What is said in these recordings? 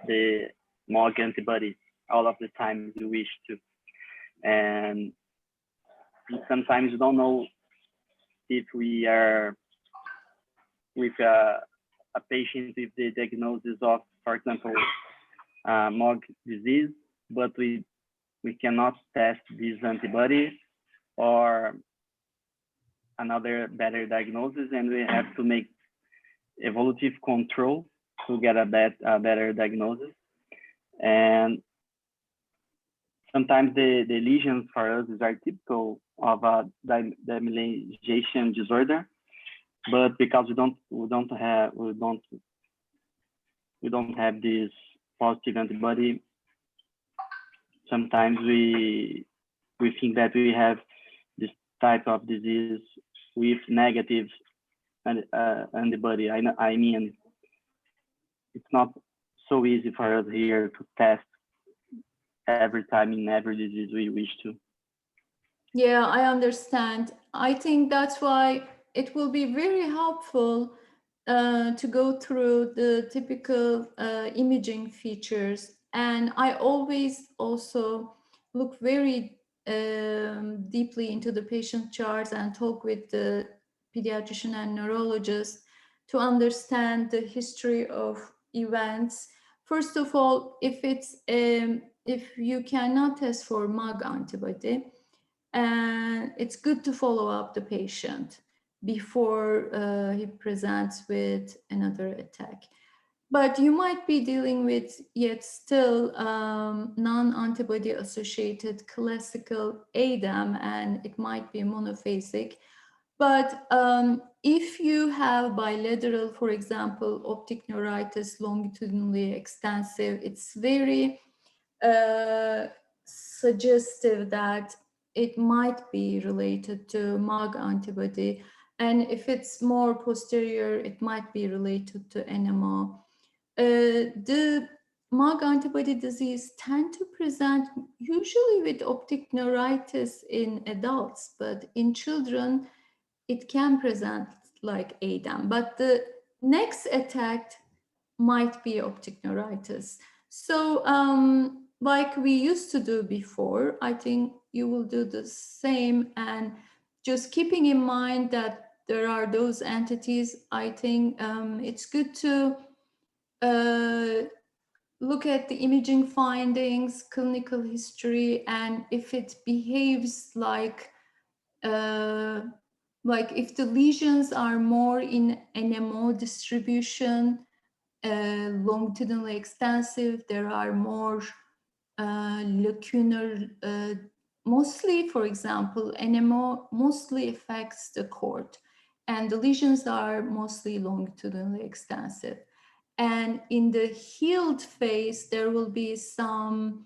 the MOG antibody all of the time you wish to. And sometimes you don't know if we are with a patient with the diagnosis of, for example, MOG disease, but we cannot test this antibody or another better diagnosis, and we have to make evolutive control to get a better diagnosis. And sometimes the lesions for us are typical of a demyelination disorder, but because we don't have this positive antibody, sometimes we think that we have this type of disease with negative antibody. I mean, it's not so easy for us here to test every time in every disease we wish to. Yeah, I understand. I think that's why it will be very helpful to go through the typical imaging features. And I always also look very deeply into the patient charts and talk with the pediatrician and neurologist to understand the history of events. First of all, if you cannot test for MOG antibody, and it's good to follow up the patient before he presents with another attack. But you might be dealing with yet still non-antibody associated classical ADAM, and it might be monophasic. But if you have bilateral, for example, optic neuritis, longitudinally extensive, it's very suggestive that it might be related to MOG antibody. And if it's more posterior, it might be related to NMO. The MOG antibody disease tend to present usually with optic neuritis in adults, but in children, it can present like ADAM. But the next attack might be optic neuritis. So like we used to do before, I think you will do the same, and just keeping in mind that there are those entities, I think it's good to look at the imaging findings, clinical history, and if it behaves like if the lesions are more in NMO distribution, longitudinally extensive, there are more lacunar, mostly, for example, NMO mostly affects the cord, and the lesions are mostly longitudinally extensive. And in the healed phase, there will be some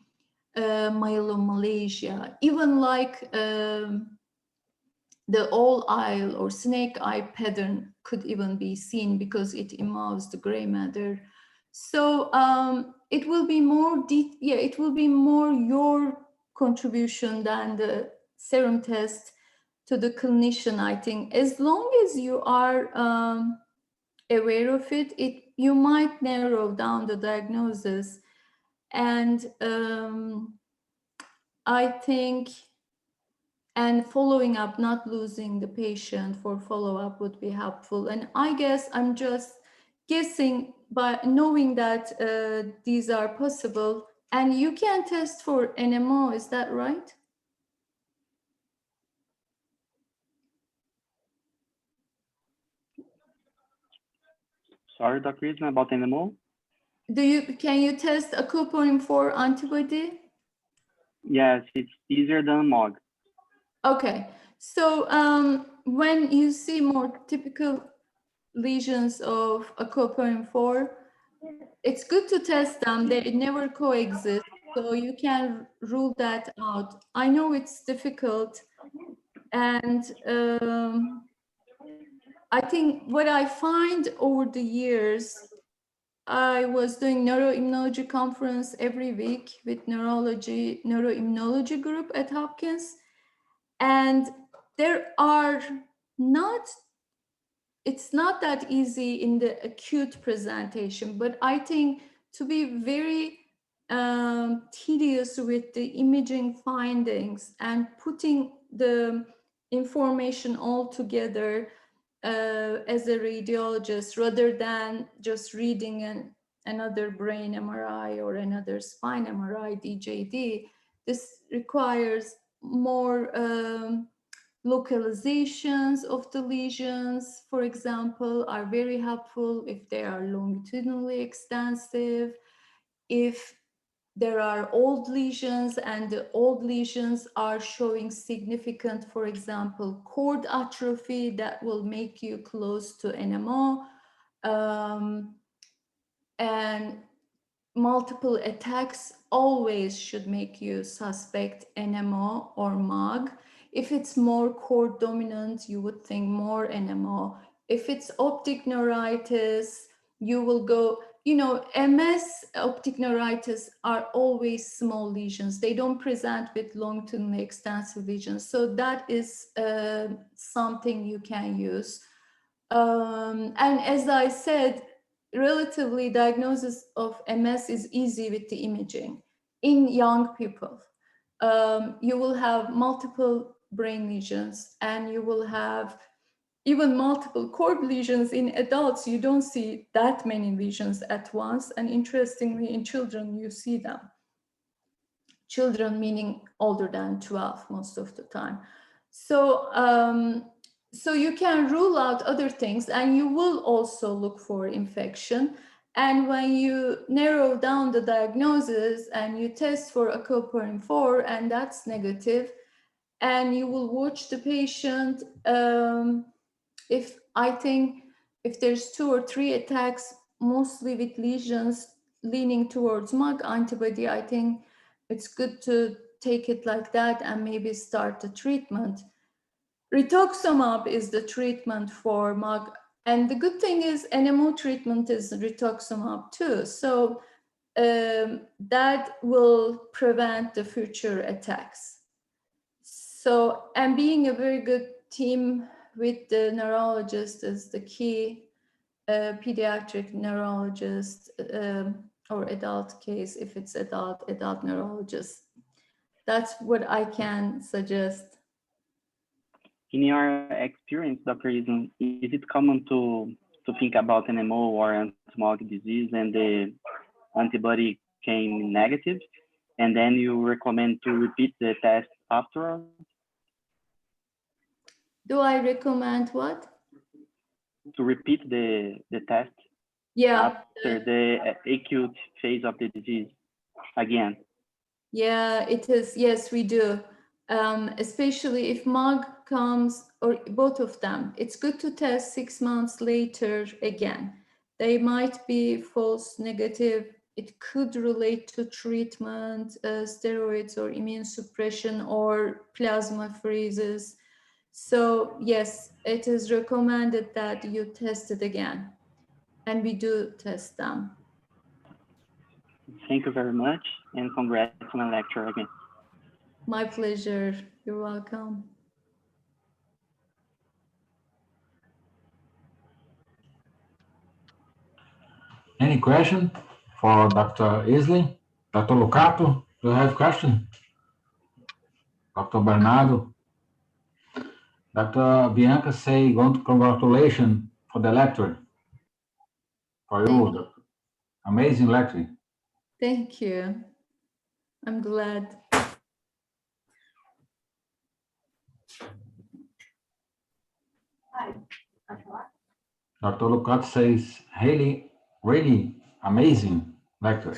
myelomalacia, even like the all eye or snake eye pattern could even be seen because it involves the gray matter. So it will be more it will be more your contribution than the serum test to the clinician, I think. As long as you are aware of it, you might narrow down the diagnosis. And I think, and following up, not losing the patient for follow-up would be helpful. And I guess I'm just guessing by knowing that these are possible, and you can test for NMO, is that right? Sorry, Dr. Isma, about NMO? Can you test a Couponin-4 antibody? Yes, it's easier than MOG. Okay, so when you see more typical lesions of acoprin-4, it's good to test them. They never coexist, so you can rule that out. I know it's difficult, and I think what I find over the years, I was doing neuroimmunology conference every week with neuroimmunology group at Hopkins, and it's not that easy in the acute presentation, but I think to be very tedious with the imaging findings and putting the information all together as a radiologist, rather than just reading another brain MRI or another spine MRI, DJD. This requires more localizations of the lesions, for example, are very helpful if they are longitudinally extensive. If there are old lesions and the old lesions are showing significant, for example, cord atrophy, that will make you close to NMO. And multiple attacks always should make you suspect NMO or MOG. If it's more cord dominant, you would think more NMO. If it's optic neuritis, you will go, you know, MS optic neuritis are always small lesions. They don't present with longitudinally extensive lesions. So that is something you can use. And as I said, relatively diagnosis of MS is easy with the imaging. In young people, you will have multiple brain lesions and you will have even multiple cord lesions. In adults, you don't see that many lesions at once. And interestingly, in children, you see them. Children meaning older than 12 most of the time. So, so you can rule out other things, and you will also look for infection. And when you narrow down the diagnosis and you test for acylpurine 4 and that's negative, and you will watch the patient, if I think if there's 2 or 3 attacks, mostly with lesions leaning towards MUG antibody, I think it's good to take it like that and maybe start the treatment. Rituximab is the treatment for MUG. And the good thing is NMO treatment is rituximab too. So that will prevent the future attacks. So, and being a very good team with the neurologist is the key, pediatric neurologist or adult case, if it's adult neurologist. That's what I can suggest. In your experience, Dr. Islam, is it common to think about NMO or smog disease and the antibody came negative, and then you recommend to repeat the test after? Do I recommend what? To repeat the test after the acute phase of the disease again? Yeah, it is. Yes, we do. Especially if MUG comes, or both of them, it's good to test 6 months later again. They might be false negative. It could relate to treatment, steroids or immune suppression or plasmapheresis. So yes, it is recommended that you test it again. And we do test them. Thank you very much, and congrats on the lecture again. My pleasure. You're welcome. Any question for Dr. Islam? Dr. Lucato, do you have question? Dr. Bernardo? Dr. Bianca say, congratulations for the lecture. For you, amazing lecture. Thank you. I'm glad. Dr. Lucato says, really amazing lecture.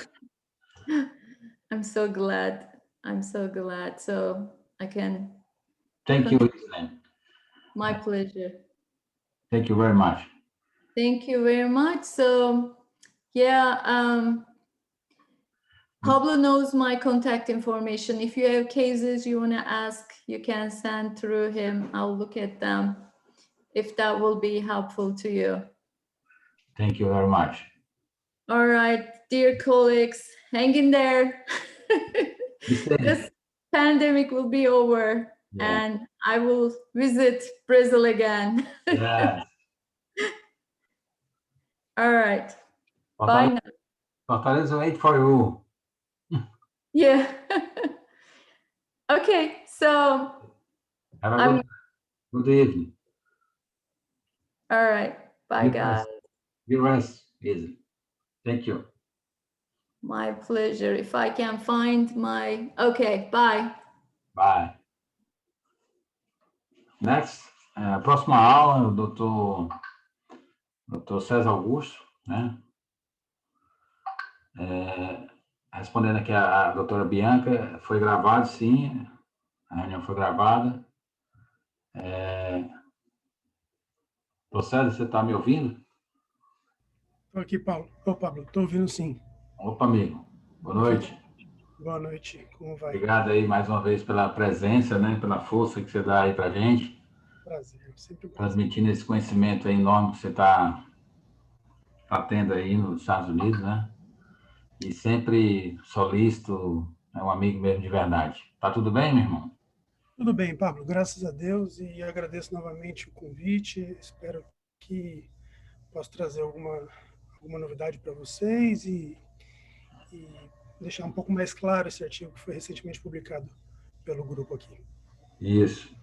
I'm so glad. I'm so glad. So I can. Thank you, Islam. My pleasure. Thank you very much. Thank you very much. So yeah, Pablo knows my contact information. If you have cases you want to ask, you can send through him. I'll look at them if that will be helpful to you. Thank you very much. All right, dear colleagues, hang in there. This pandemic will be over, and I will visit Brazil again. Yes. All right. Bye now. Dr. Elisa, wait for you. Yeah. Okay, so Have a I'm good evening. all right. Bye, Good guys. rest. Good rest, Lisa. Thank you. My pleasure. If I can find my, okay, bye. Bye. Next, a próxima aula é o Dr. César Augusto, né? Respondendo aqui a doutora Bianca, foi gravado, sim, a reunião foi gravada. Dr. César, você está me ouvindo? Estou aqui, Paulo. Ô, Pablo, estou ouvindo sim. Opa, amigo. Boa noite. Boa noite, como vai? Obrigado aí mais uma vez pela presença, né? Pela força que você dá aí para a gente, Prazer, sempre bom. transmitindo esse conhecimento aí enorme que você está tendo aí nos Estados Unidos, né? E sempre solícito, é um amigo mesmo de verdade. Tá tudo bem, meu irmão? Tudo bem, Pablo, graças a Deus, e agradeço novamente o convite. Espero que possa trazer alguma novidade para vocês e deixar um pouco mais claro esse artigo que foi recentemente publicado pelo grupo aqui. Isso.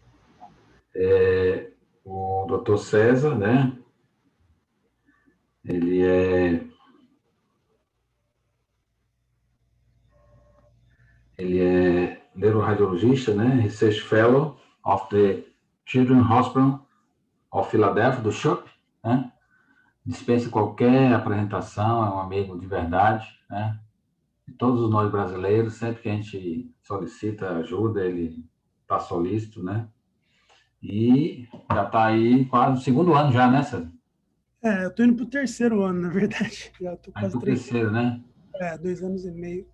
O Dr. César, né? Ele é neuroradiologista, né? Research Fellow of the Children's Hospital of Philadelphia, do CHUP, né? Dispensa qualquer apresentação, é um amigo de verdade, né? De todos nós brasileiros, sempre que a gente solicita ajuda, ele está solícito, né? E já está aí quase o segundo ano já, né, César? Eu estou indo para o terceiro ano, na verdade. Já estou Aí quase pro 3 terceiro, né? 2 anos e meio.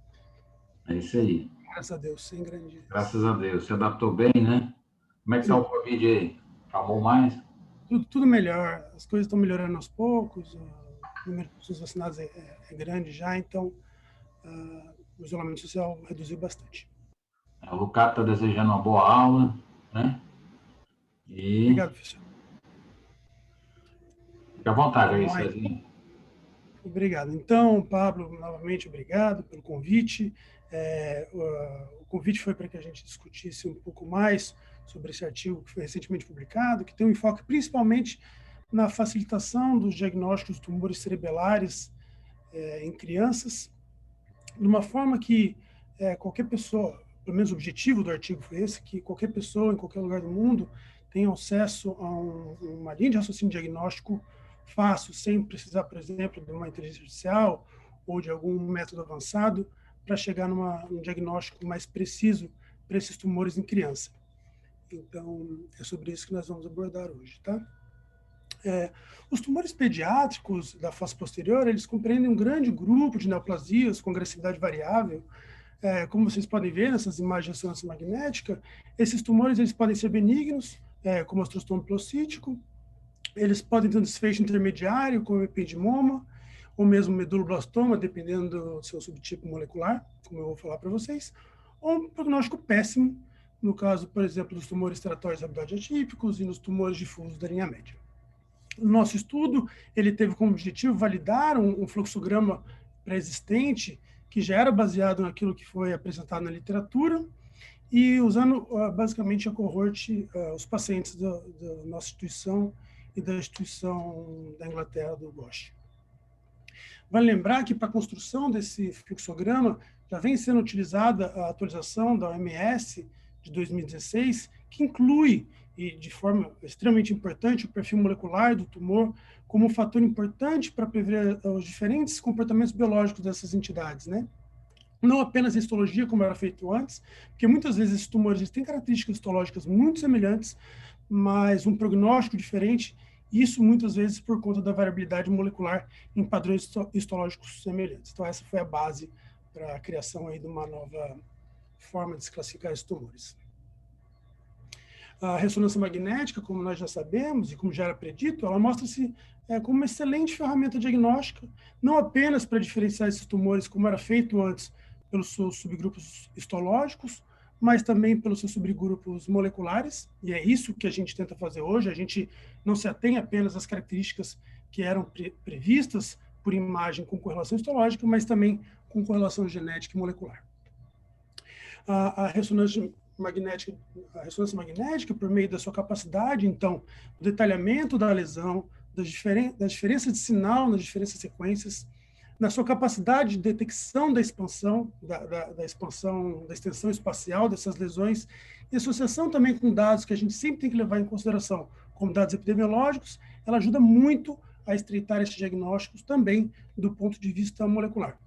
É isso aí. Graças a Deus, sem grande... Graças a Deus. Se adaptou bem, né? Como é que está o Covid aí? Calmou mais? Tudo melhor, as coisas estão melhorando aos poucos, o número de pessoas vacinadas é grande já, então o isolamento social reduziu bastante. O Lucato está desejando uma boa aula, né? E Obrigado, professor. fica à vontade aí, Cezinha. Obrigado. Então, Pablo, novamente, obrigado pelo convite. O convite foi para que a gente discutisse um pouco mais sobre esse artigo que foi recentemente publicado, que tem um enfoque principalmente na facilitação dos diagnósticos de tumores cerebelares em crianças, de uma forma que qualquer pessoa, pelo menos o objetivo do artigo foi esse, que qualquer pessoa em qualquer lugar do mundo tenha acesso a uma linha de raciocínio diagnóstico fácil, sem precisar, por exemplo, de uma inteligência artificial ou de algum método avançado para chegar num diagnóstico mais preciso para esses tumores em criança. Então, é sobre isso que nós vamos abordar hoje, tá? Os tumores pediátricos da face posterior, eles compreendem um grande grupo de neoplasias com agressividade variável. Como vocês podem ver nessas imagens de ressonância magnética, esses tumores eles podem ser benignos, como o astrostoma pilocítico, eles podem ter um desfecho intermediário, como ependimoma, ou mesmo meduloblastoma, dependendo do seu subtipo molecular, como eu vou falar para vocês, ou um prognóstico péssimo, no caso, por exemplo, dos tumores teratóides rabidoide atípicos e nos tumores difusos da linha média. O nosso estudo, ele teve como objetivo validar um fluxograma pré-existente, que já era baseado naquilo que foi apresentado na literatura, e usando basicamente a cohorte, os pacientes da nossa instituição e da instituição da Inglaterra, do Bosch. Vale lembrar que para a construção desse fluxograma já vem sendo utilizada a atualização da OMS de 2016, que inclui, e de forma extremamente importante, o perfil molecular do tumor como um fator importante para prever os diferentes comportamentos biológicos dessas entidades, né? Não apenas a histologia, como era feito antes, porque muitas vezes esses tumores têm características histológicas muito semelhantes, mas um prognóstico diferente, isso muitas vezes por conta da variabilidade molecular em padrões histológicos semelhantes. Então, essa foi a base para a criação aí de uma nova forma de se classificar esses tumores. A ressonância magnética, como nós já sabemos, e como já era predito, ela mostra-se como uma excelente ferramenta diagnóstica, não apenas para diferenciar esses tumores, como era feito antes, pelos seus subgrupos histológicos, mas também pelos seus subgrupos moleculares, e é isso que a gente tenta fazer hoje. A gente não se atém apenas às características que eram previstas por imagem com correlação histológica, mas também com correlação genética e molecular. A ressonância magnética, por meio da sua capacidade, então, do detalhamento da lesão, das diferenças de sinal, nas diferentes sequências, na sua capacidade de detecção da expansão, da extensão espacial dessas lesões, e associação também com dados que a gente sempre tem que levar em consideração, como dados epidemiológicos, ela ajuda muito a estreitar esses diagnósticos também do ponto de vista molecular.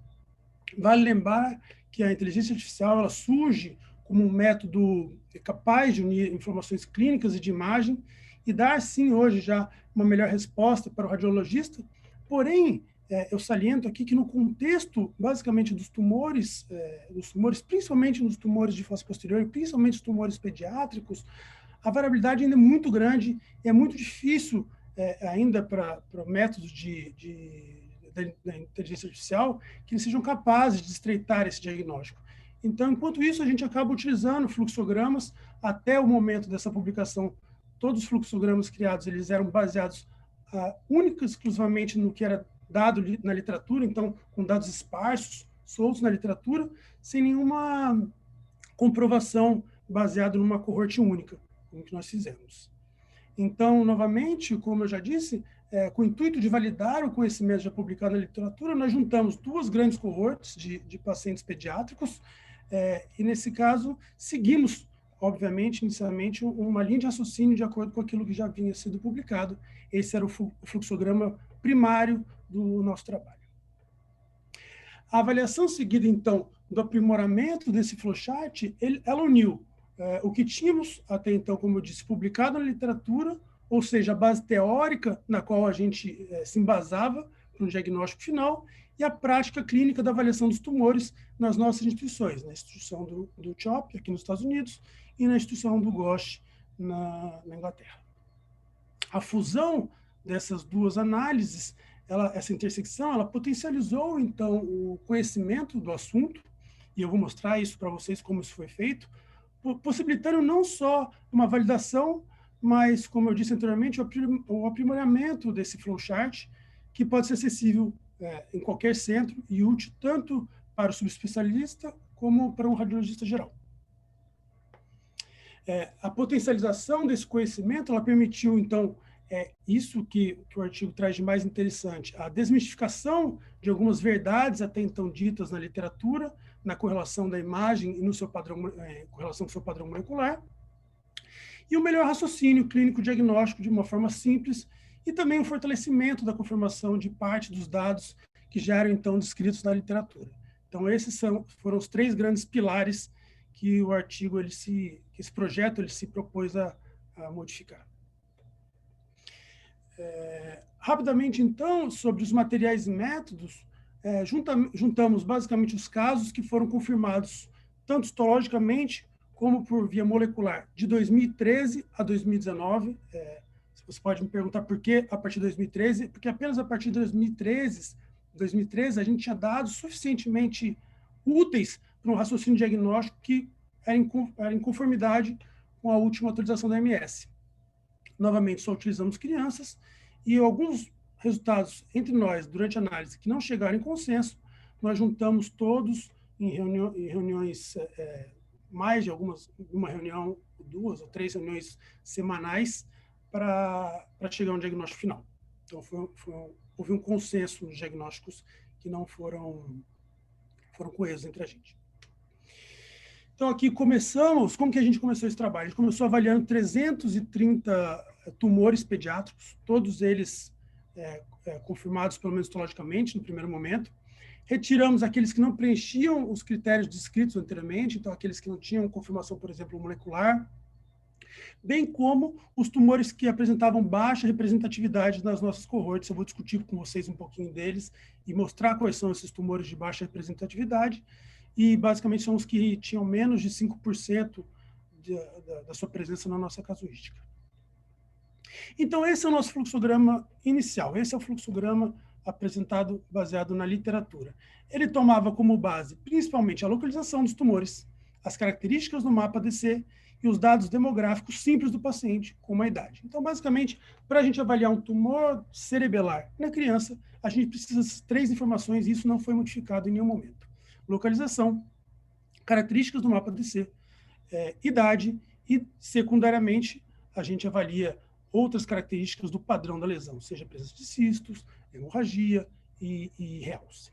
Vale lembrar que a inteligência artificial ela surge como um método capaz de unir informações clínicas e de imagem e dar, sim, hoje já uma melhor resposta para o radiologista, porém, eu saliento aqui que no contexto, basicamente, dos tumores, principalmente nos tumores de face posterior, principalmente os tumores pediátricos, a variabilidade ainda é muito grande e é muito difícil ainda para métodos da inteligência artificial que eles sejam capazes de estreitar esse diagnóstico. Então, enquanto isso, a gente acaba utilizando fluxogramas. Até o momento dessa publicação, todos os fluxogramas criados eles eram baseados única e exclusivamente no que era dado na literatura, então, com dados esparsos, soltos na literatura, sem nenhuma comprovação baseada numa coorte única, como que nós fizemos. Então, novamente, como eu já disse, com o intuito de validar o conhecimento já publicado na literatura, nós juntamos duas grandes coortes de pacientes pediátricos, e, nesse caso, seguimos, obviamente, inicialmente, uma linha de raciocínio de acordo com aquilo que já vinha sido publicado. Esse era o fluxograma primário do nosso trabalho. A avaliação seguida, então, do aprimoramento desse flowchart, ela uniu o que tínhamos até então, como eu disse, publicado na literatura, ou seja, a base teórica na qual a gente se embasava para um diagnóstico final, e a prática clínica da avaliação dos tumores nas nossas instituições, na instituição do CHOP, aqui nos Estados Unidos, e na instituição do GOSH, na Inglaterra. A fusão dessas duas análises, essa intersecção, ela potencializou, então, o conhecimento do assunto, e eu vou mostrar isso para vocês, como isso foi feito, possibilitando não só uma validação, mas, como eu disse anteriormente, o aprimoramento desse flowchart, que pode ser acessível em qualquer centro e útil tanto para o subespecialista como para um radiologista geral. A potencialização desse conhecimento, ela permitiu, então, isso que o artigo traz de mais interessante, a desmistificação de algumas verdades até então ditas na literatura, na correlação da imagem e no seu padrão, correlação com o seu padrão molecular, e o melhor raciocínio clínico-diagnóstico de uma forma simples, e também o fortalecimento da confirmação de parte dos dados que já eram, então, descritos na literatura. Então, esses foram os três grandes pilares que o artigo, que esse projeto, ele se propôs a modificar. Rapidamente, então, sobre os materiais e métodos, juntamos basicamente os casos que foram confirmados tanto histologicamente como por via molecular de 2013 a 2019. Você pode me perguntar por que a partir de 2013, porque apenas a partir de 2013 a gente tinha dados suficientemente úteis para um raciocínio diagnóstico que era em conformidade com a última atualização da OMS. Novamente, só utilizamos crianças, e alguns resultados entre nós, durante a análise, que não chegaram em consenso, nós juntamos todos em reuniões, mais de uma reunião, 2 ou 3 reuniões semanais, para chegar a um diagnóstico final. Então, houve um consenso nos diagnósticos que não foram coesos entre a gente. Então, aqui como que a gente começou esse trabalho? A gente começou avaliando 330 tumores pediátricos, todos eles confirmados, pelo menos histologicamente, no primeiro momento. Retiramos aqueles que não preenchiam os critérios descritos anteriormente, então aqueles que não tinham confirmação, por exemplo, molecular, bem como os tumores que apresentavam baixa representatividade nas nossas cohortes. Eu vou discutir com vocês um pouquinho deles e mostrar quais são esses tumores de baixa representatividade, e basicamente são os que tinham menos de 5% da sua presença na nossa casuística. Então, esse é o nosso fluxograma inicial, esse é o fluxograma apresentado baseado na literatura. Ele tomava como base, principalmente, a localização dos tumores, as características do mapa DC e os dados demográficos simples do paciente, como a idade. Então, basicamente, para a gente avaliar um tumor cerebelar na criança, a gente precisa dessas 3 informações e isso não foi modificado em nenhum momento. Localização, características do mapa DC, idade e, secundariamente, a gente avalia outras características do padrão da lesão, seja presença de cistos, hemorragia e realce.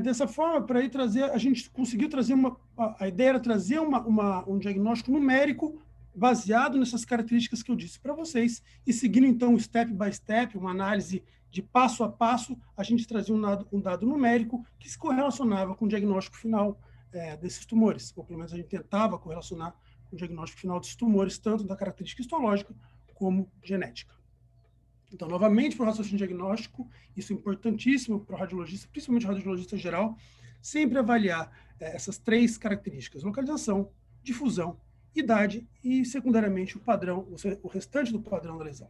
Dessa forma, para aí trazer, a gente conseguiu trazer a ideia era trazer um diagnóstico numérico baseado nessas características que eu disse para vocês, e seguindo, então, step by step, uma análise de passo a passo, a gente trazia um dado numérico que se correlacionava com o diagnóstico final desses tumores, ou pelo menos a gente tentava correlacionar com o diagnóstico final desses tumores, tanto da característica histológica como genética. Então, novamente, para o raciocínio diagnóstico, isso é importantíssimo para o radiologista, principalmente o radiologista geral, sempre avaliar essas 3 características: localização, difusão, idade e, secundariamente, o padrão, o restante do padrão da lesão.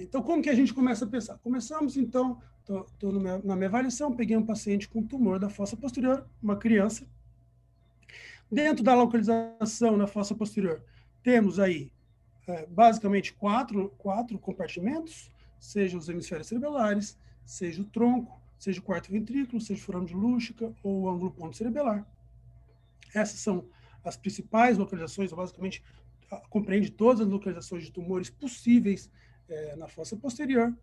Então, como que a gente começa a pensar? Começamos, então, estou na minha avaliação, peguei um paciente com tumor da fossa posterior, uma criança. Dentro da localização na fossa posterior, temos aí basicamente quatro compartimentos, seja os hemisférios cerebelares, seja o tronco, seja o quarto ventrículo, seja o forame de Lúcica ou o ângulo ponto cerebelar. Essas são as principais localizações, basicamente compreende todas as localizações de tumores possíveis na fossa posterior.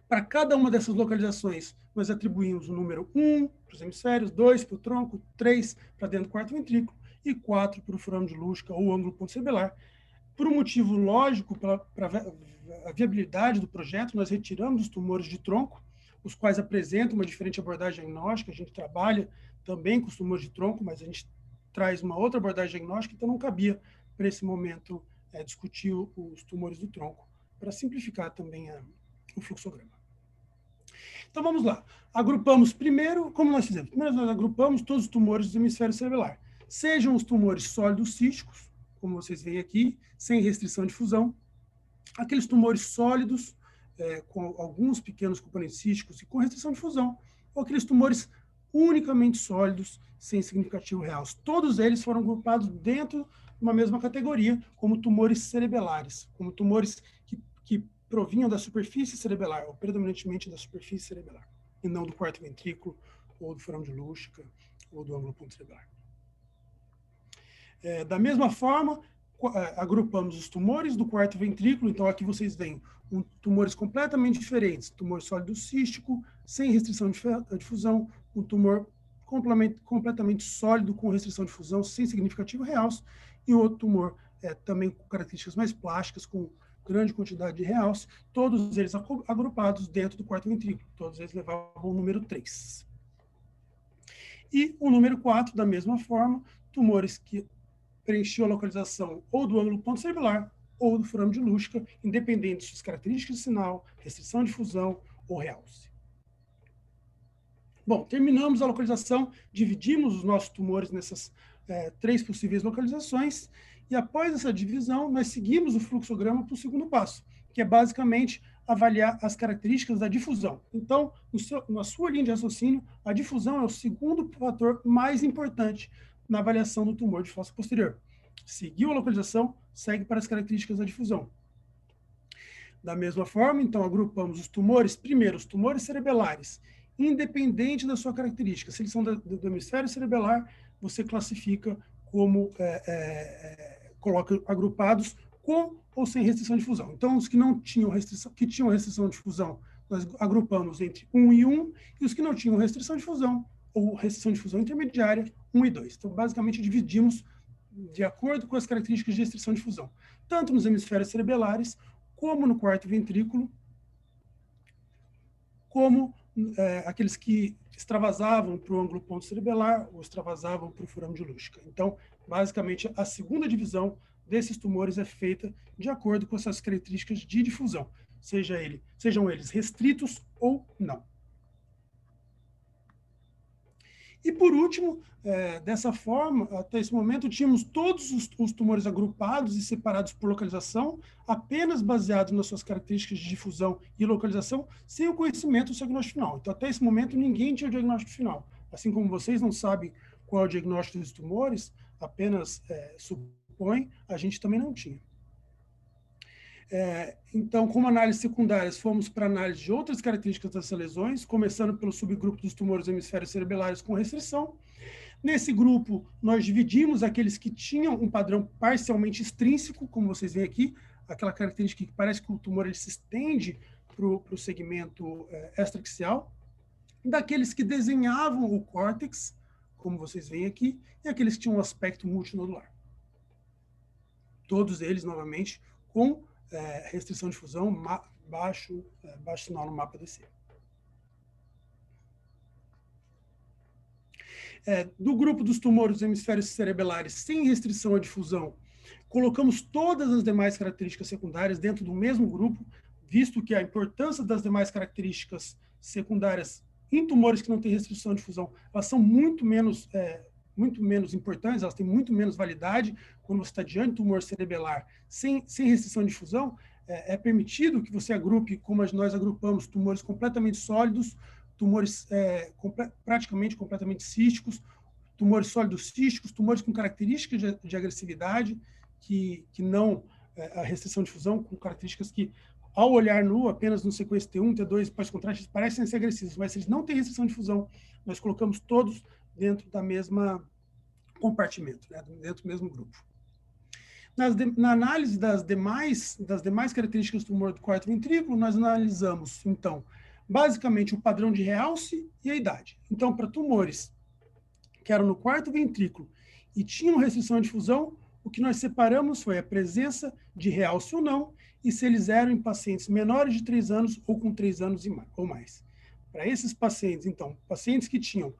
Para cada uma dessas localizações, nós atribuímos o número 1 para os hemisférios, 2 para o tronco, 3 para dentro do quarto ventrículo e 4 para o forame de Lúcica ou ângulo ponto cerebelar. Por um motivo lógico, para a viabilidade do projeto, nós retiramos os tumores de tronco, os quais apresentam uma diferente abordagem diagnóstica. A gente trabalha também com os tumores de tronco, mas a gente traz uma outra abordagem diagnóstica, então não cabia, para esse momento, discutir os tumores do tronco, para simplificar também o fluxograma. Então, vamos lá. Agrupamos primeiro, como nós fizemos? Primeiro, nós agrupamos todos os tumores do hemisfério cerebelar. Sejam os tumores sólidos císticos, como vocês veem aqui, sem restrição de fusão. Aqueles tumores sólidos, com alguns pequenos componentes císticos e com restrição de fusão. Ou aqueles tumores unicamente sólidos, sem significativo realce. Todos eles foram agrupados dentro de uma mesma categoria, como tumores cerebelares, como tumores que provinham da superfície cerebelar, ou predominantemente da superfície cerebelar, e não do quarto ventrículo, ou do forame de Lúcica, ou do ângulo ponto cerebelar. Da mesma forma, agrupamos os tumores do quarto ventrículo. Então, aqui vocês veem tumores completamente diferentes. Tumor sólido cístico, sem restrição de fusão, um tumor completamente sólido, com restrição de fusão, sem significativo realce, e outro tumor também com características mais plásticas, com grande quantidade de realce, todos eles agrupados dentro do quarto ventrículo. Todos eles levavam o número 3. E o número 4, da mesma forma, tumores que preenchiam a localização ou do ângulo ponto cerebelar ou do forame de Lúcica, independente de suas características de sinal, restrição de fusão ou realce. Bom, terminamos a localização, dividimos os nossos tumores nessas 3 possíveis localizações, e após essa divisão, nós seguimos o fluxograma para o segundo passo, que é basicamente avaliar as características da difusão. Então, na sua linha de raciocínio, a difusão é o segundo fator mais importante na avaliação do tumor de fossa posterior. Seguiu a localização, segue para as características da difusão. Da mesma forma, então, agrupamos os tumores, primeiro, os tumores cerebelares, independente da sua característica. Se eles são do hemisfério cerebelar, você classifica como, coloca agrupados com ou sem restrição de fusão. Então, os que não tinham restrição, que tinham restrição de fusão, nós agrupamos entre 1 e 1, e os que não tinham restrição de fusão, ou restrição de fusão intermediária, 1 e 2. Então, basicamente, dividimos de acordo com as características de restrição de fusão, tanto nos hemisférios cerebelares, como no quarto ventrículo, como aqueles que extravasavam para o ângulo ponto cerebelar ou extravasavam para o forame de Lúcica. Então, basicamente, a segunda divisão desses tumores é feita de acordo com essas características de difusão, sejam eles restritos ou não. E, por último, dessa forma, até esse momento, tínhamos todos os tumores agrupados e separados por localização, apenas baseados nas suas características de difusão e localização, sem o conhecimento do seu diagnóstico final. Então, até esse momento, ninguém tinha o diagnóstico final. assim como vocês não sabem qual é o diagnóstico dos tumores, apenas supõe, a gente também não tinha. Então, como análises secundárias, fomos para análise de outras características dessas lesões, começando pelo subgrupo dos tumores hemisférios cerebelares com restrição. Nesse grupo, nós dividimos aqueles que tinham um padrão parcialmente extrínseco, como vocês veem aqui, aquela característica que parece que o tumor ele se estende para o segmento extraaxial, daqueles que desenhavam o córtex, como vocês veem aqui, e aqueles que tinham um aspecto multinodular. Todos eles, novamente, com restrição de fusão baixo sinal no mapa DC. Do grupo dos tumores dos hemisférios cerebelares sem restrição à difusão, colocamos todas as demais características secundárias dentro do mesmo grupo, visto que a importância das demais características secundárias em tumores que não têm restrição de difusão, elas são muito menos importantes, elas têm muito menos validade. Quando você está diante de tumor cerebelar sem restrição de difusão, é permitido que você agrupe, como nós agrupamos, tumores completamente sólidos, tumores praticamente completamente císticos, tumores sólidos císticos, tumores com características de agressividade, que não a restrição de difusão, com características que, ao olhar nu, apenas no sequência T1, T2, pós-contraste, parecem ser agressivos, mas se eles não têm restrição de difusão, nós colocamos todos dentro da mesma compartimento, né, dentro do mesmo grupo. Na análise das demais características do tumor do quarto ventrículo, nós analisamos, então, basicamente o padrão de realce e a idade. Então, para tumores que eram no quarto ventrículo e tinham restrição de difusão, o que nós separamos foi a presença de realce ou não, e se eles eram em pacientes menores de 3 anos ou com 3 anos ou mais. Para esses pacientes, então, pacientes que tinham,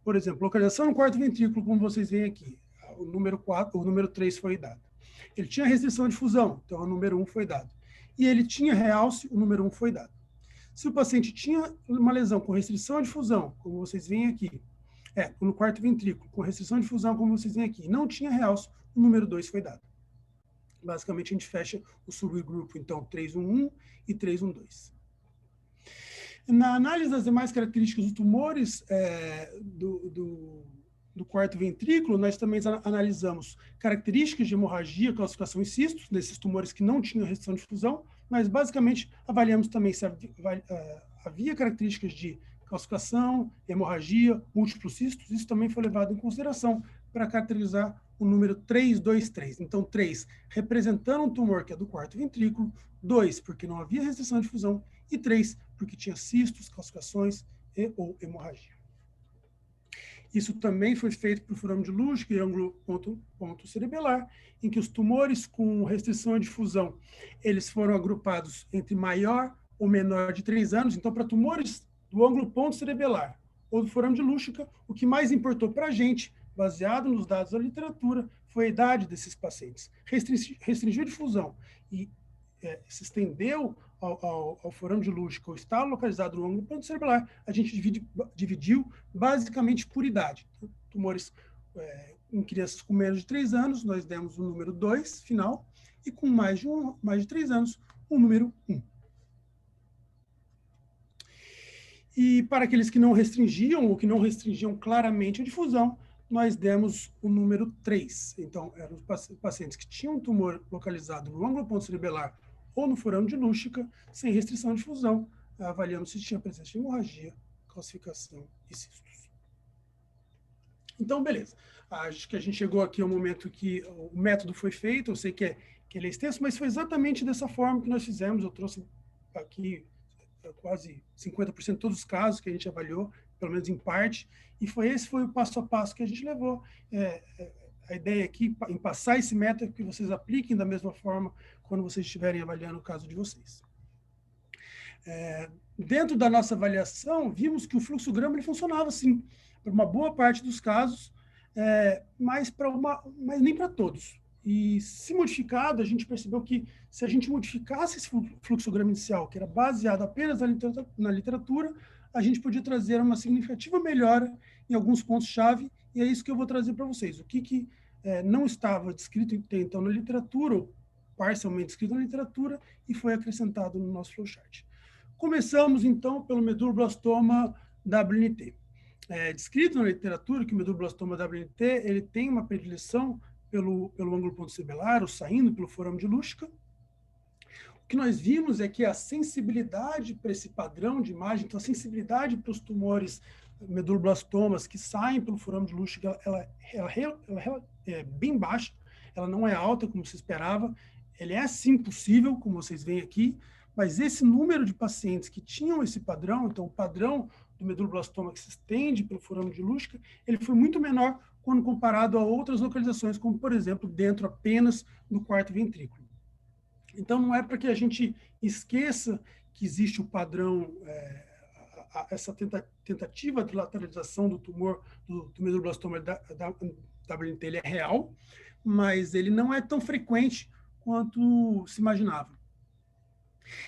por exemplo, localização no quarto ventrículo, como vocês veem aqui, o número 3 foi dado. Ele tinha restrição de fusão, então o número 1 foi dado. E ele tinha realce, o número 1 foi dado. Se o paciente tinha uma lesão com restrição de fusão, como vocês veem aqui, no quarto ventrículo, com restrição de fusão, como vocês veem aqui, não tinha realce, o número 2 foi dado. Basicamente, a gente fecha o subgrupo, então, 311 e 312. Na análise das demais características dos tumores do quarto ventrículo, nós também analisamos características de hemorragia, calcificação e cistos, nesses tumores que não tinham restrição de fusão, mas basicamente avaliamos também se havia características de calcificação, hemorragia, múltiplos cistos. Isso também foi levado em consideração para caracterizar o número 323. Então, 3 representando um tumor que é do quarto ventrículo, 2 porque não havia restrição de fusão e 3 porque tinha cistos, calcificações ou hemorragia. Isso também foi feito por furâmio de Luschke e ângulo ponto cerebelar, em que os tumores com restrição de fusão, eles foram agrupados entre maior ou menor de 3 anos. Então, para tumores do ângulo ponto cerebelar ou do furâmio de Luschke, o que mais importou para a gente, baseado nos dados da literatura, foi a idade desses pacientes. Restringiu a difusão e se estendeu ao furâmio de Luschke, ou está localizado no ângulo ponto cerebelar, a gente dividiu basicamente por idade. Então, tumores em crianças com menos de 3 anos, nós demos o número 2 final, e com mais de 3 anos, o número 1. E para aqueles que não restringiam, ou que não restringiam claramente a difusão, nós demos o número 3. Então, eram os pacientes que tinham um tumor localizado no ângulo ponto cerebelar ou no furâmio de Luschke, sem restrição de difusão, avaliamos se tinha presença de hemorragia, calcificação e cistos. Então, beleza. Acho que a gente chegou aqui ao momento que o método foi feito, eu sei que ele é extenso, mas foi exatamente dessa forma que nós fizemos. Eu trouxe aqui quase 50% de todos os casos que a gente avaliou, pelo menos em parte, e esse foi o passo a passo que a gente levou. A ideia aqui, em passar esse método, que vocês apliquem da mesma forma quando vocês estiverem avaliando o caso de vocês. Dentro da nossa avaliação, vimos que o fluxograma ele funcionava, sim, para uma boa parte dos casos, mas nem para todos. E, se modificado, a gente percebeu que, se a gente modificasse esse fluxograma inicial, que era baseado apenas na literatura, a gente podia trazer uma significativa melhora em alguns pontos-chave, e é isso que eu vou trazer para vocês. O que não estava descrito, então, na literatura, ou parcialmente descrito na literatura, e foi acrescentado no nosso flowchart. Começamos, então, pelo medulloblastoma WNT. descrito na literatura que o medulloblastoma WNT ele tem uma predileção pelo ângulo pontocelular, saindo pelo forame de Luschka. O que nós vimos é que a sensibilidade para esse padrão de imagem, então a sensibilidade para os tumores meduloblastomas que saem pelo forame de Luschka, ela é bem baixa, ela não é alta como se esperava, ele é sim possível, como vocês veem aqui, mas esse número de pacientes que tinham esse padrão, então o padrão do medulloblastoma que se estende pelo forame de Luschka, ele foi muito menor quando comparado a outras localizações, como, por exemplo, dentro apenas do quarto ventrículo. Então, não é para que a gente esqueça que existe o padrão, essa tentativa de lateralização do tumor do medulloblastoma WNT, ele é real, mas ele não é tão frequente quanto se imaginava.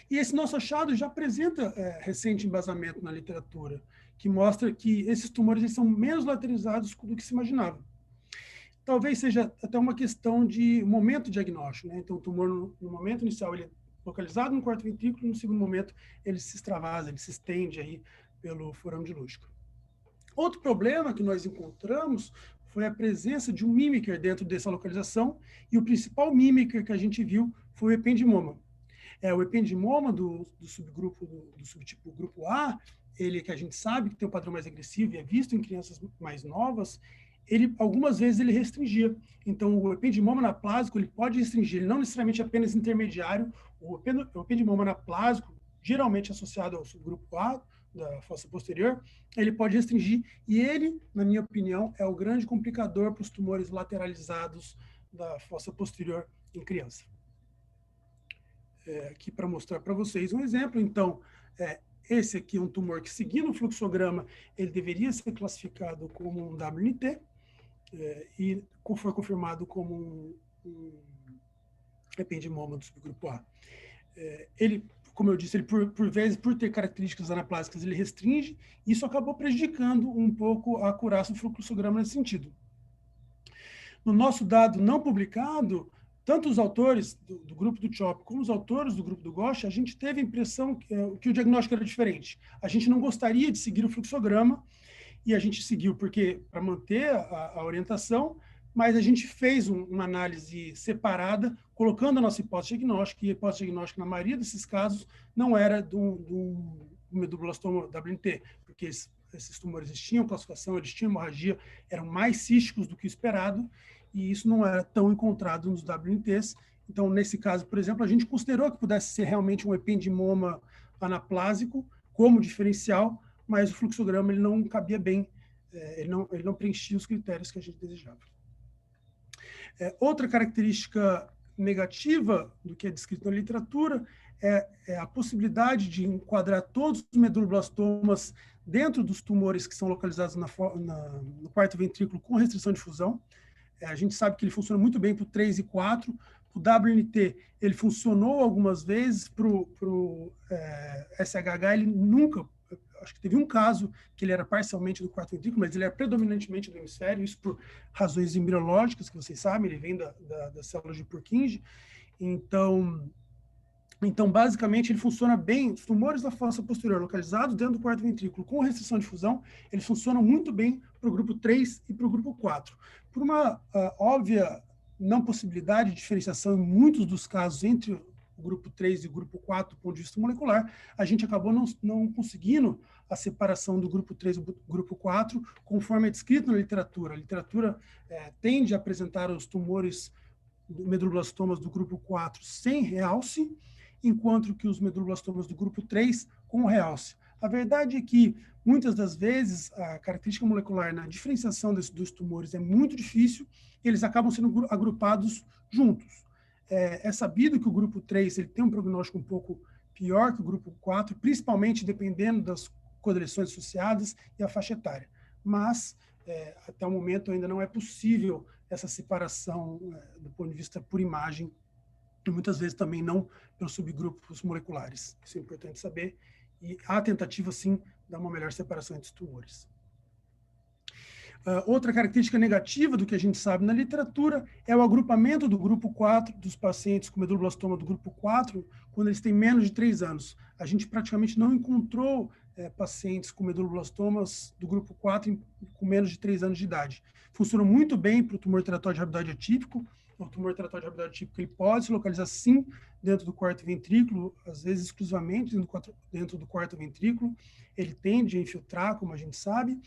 E esse nosso achado já apresenta recente embasamento na literatura, que mostra que esses tumores eles são menos lateralizados do que se imaginava. Talvez seja até uma questão de momento diagnóstico, né? Então, o tumor, no momento inicial, ele é localizado no quarto ventrículo, no segundo momento, ele se extravasa, ele se estende aí pelo forame de Luschka. Outro problema que nós encontramos foi a presença de um mimicker dentro dessa localização, e o principal mimicker que a gente viu foi o ependimoma. O ependimoma do subtipo grupo A, ele que a gente sabe que tem um padrão mais agressivo e é visto em crianças mais novas, algumas vezes ele restringia. Então, o ependimoma anaplásico, ele pode restringir, ele não necessariamente apenas intermediário. O ependimoma anaplásico, geralmente associado ao subgrupo A, da fossa posterior, ele pode restringir, e ele, na minha opinião, é o grande complicador para os tumores lateralizados da fossa posterior em criança. Aqui para mostrar para vocês um exemplo. Então, esse aqui é um tumor que, seguindo o fluxograma, ele deveria ser classificado como um WNT, e foi confirmado como um ependimoma do subgrupo A. Ele, como eu disse, ele por vezes, por ter características anaplásicas, ele restringe, e isso acabou prejudicando um pouco a acurácia do fluxograma nesse sentido. No nosso dado não publicado, tanto os autores do grupo do CHOP como os autores do grupo do GOSH, a gente teve a impressão que o diagnóstico era diferente. A gente não gostaria de seguir o fluxograma, e a gente seguiu para manter a orientação, mas a gente fez uma análise separada, colocando a nossa hipótese diagnóstica, e a hipótese diagnóstica, na maioria desses casos, não era do medulloblastoma WNT, porque esses tumores tinham calcificação, eles tinham hemorragia, eram mais císticos do que o esperado, e isso não era tão encontrado nos WNTs. Então, nesse caso, por exemplo, a gente considerou que pudesse ser realmente um ependimoma anaplásico como diferencial, mas o fluxograma ele não cabia bem, ele não preenchia os critérios que a gente desejava. Outra característica negativa do que é descrito na literatura é a possibilidade de enquadrar todos os meduloblastomas dentro dos tumores que são localizados no quarto ventrículo com restrição de fusão. A gente sabe que ele funciona muito bem para o 3 e 4. O WNT, ele funcionou algumas vezes para o SHH, ele nunca, acho que teve um caso que ele era parcialmente do quarto ventrículo, mas ele era predominantemente do hemisfério, isso por razões embriológicas, que vocês sabem, ele vem das células de Purkinje. Então, basicamente, ele funciona bem. Os tumores da fossa posterior localizados dentro do quarto ventrículo com restrição de fusão, eles funcionam muito bem para o grupo 3 e para o grupo 4. Por uma óbvia não possibilidade de diferenciação em muitos dos casos entre o grupo 3 e o grupo 4 do ponto de vista molecular, a gente acabou não conseguindo a separação do grupo 3 e do grupo 4, conforme é descrito na literatura. A literatura tende a apresentar os tumores meduloblastomas do grupo 4 sem realce, enquanto que os meduloblastomas do grupo 3 com realce. A verdade é que, muitas das vezes, a característica molecular na diferenciação dos tumores é muito difícil, e eles acabam sendo agrupados juntos. É sabido que o grupo 3 ele tem um prognóstico um pouco pior que o grupo 4, principalmente dependendo das codeleções associadas e a faixa etária. Mas, até o momento, ainda não é possível essa separação do ponto de vista por imagem, e muitas vezes também não pelos subgrupos moleculares. Isso é importante saber. E há tentativa, sim, de dar uma melhor separação entre os tumores. Outra característica negativa do que a gente sabe na literatura é o agrupamento do grupo 4 dos pacientes com medulloblastoma do grupo 4 quando eles têm menos de 3 anos. A gente praticamente não encontrou pacientes com meduloblastomas do grupo 4 com menos de 3 anos de idade. Funcionou muito bem para o tumor teratoide rabidoide atípico. O tumor teratoide rabidoide atípico ele pode se localizar, sim, dentro do quarto ventrículo, às vezes exclusivamente dentro do quarto ventrículo. Ele tende a infiltrar, como a gente sabe,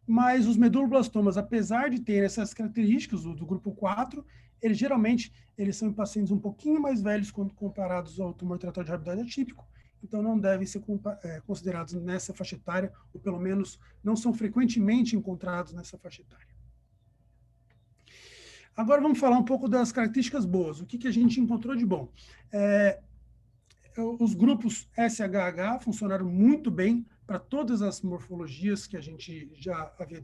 mas os meduloblastomas, apesar de terem essas características do grupo 4, geralmente são em pacientes um pouquinho mais velhos quando comparados ao tumor teratoide rabidoide atípico, então não devem ser considerados nessa faixa etária, ou pelo menos não são frequentemente encontrados nessa faixa etária. Agora vamos falar um pouco das características boas. O que a gente encontrou de bom? Os grupos SHH funcionaram muito bem para todas as morfologias que a gente já havia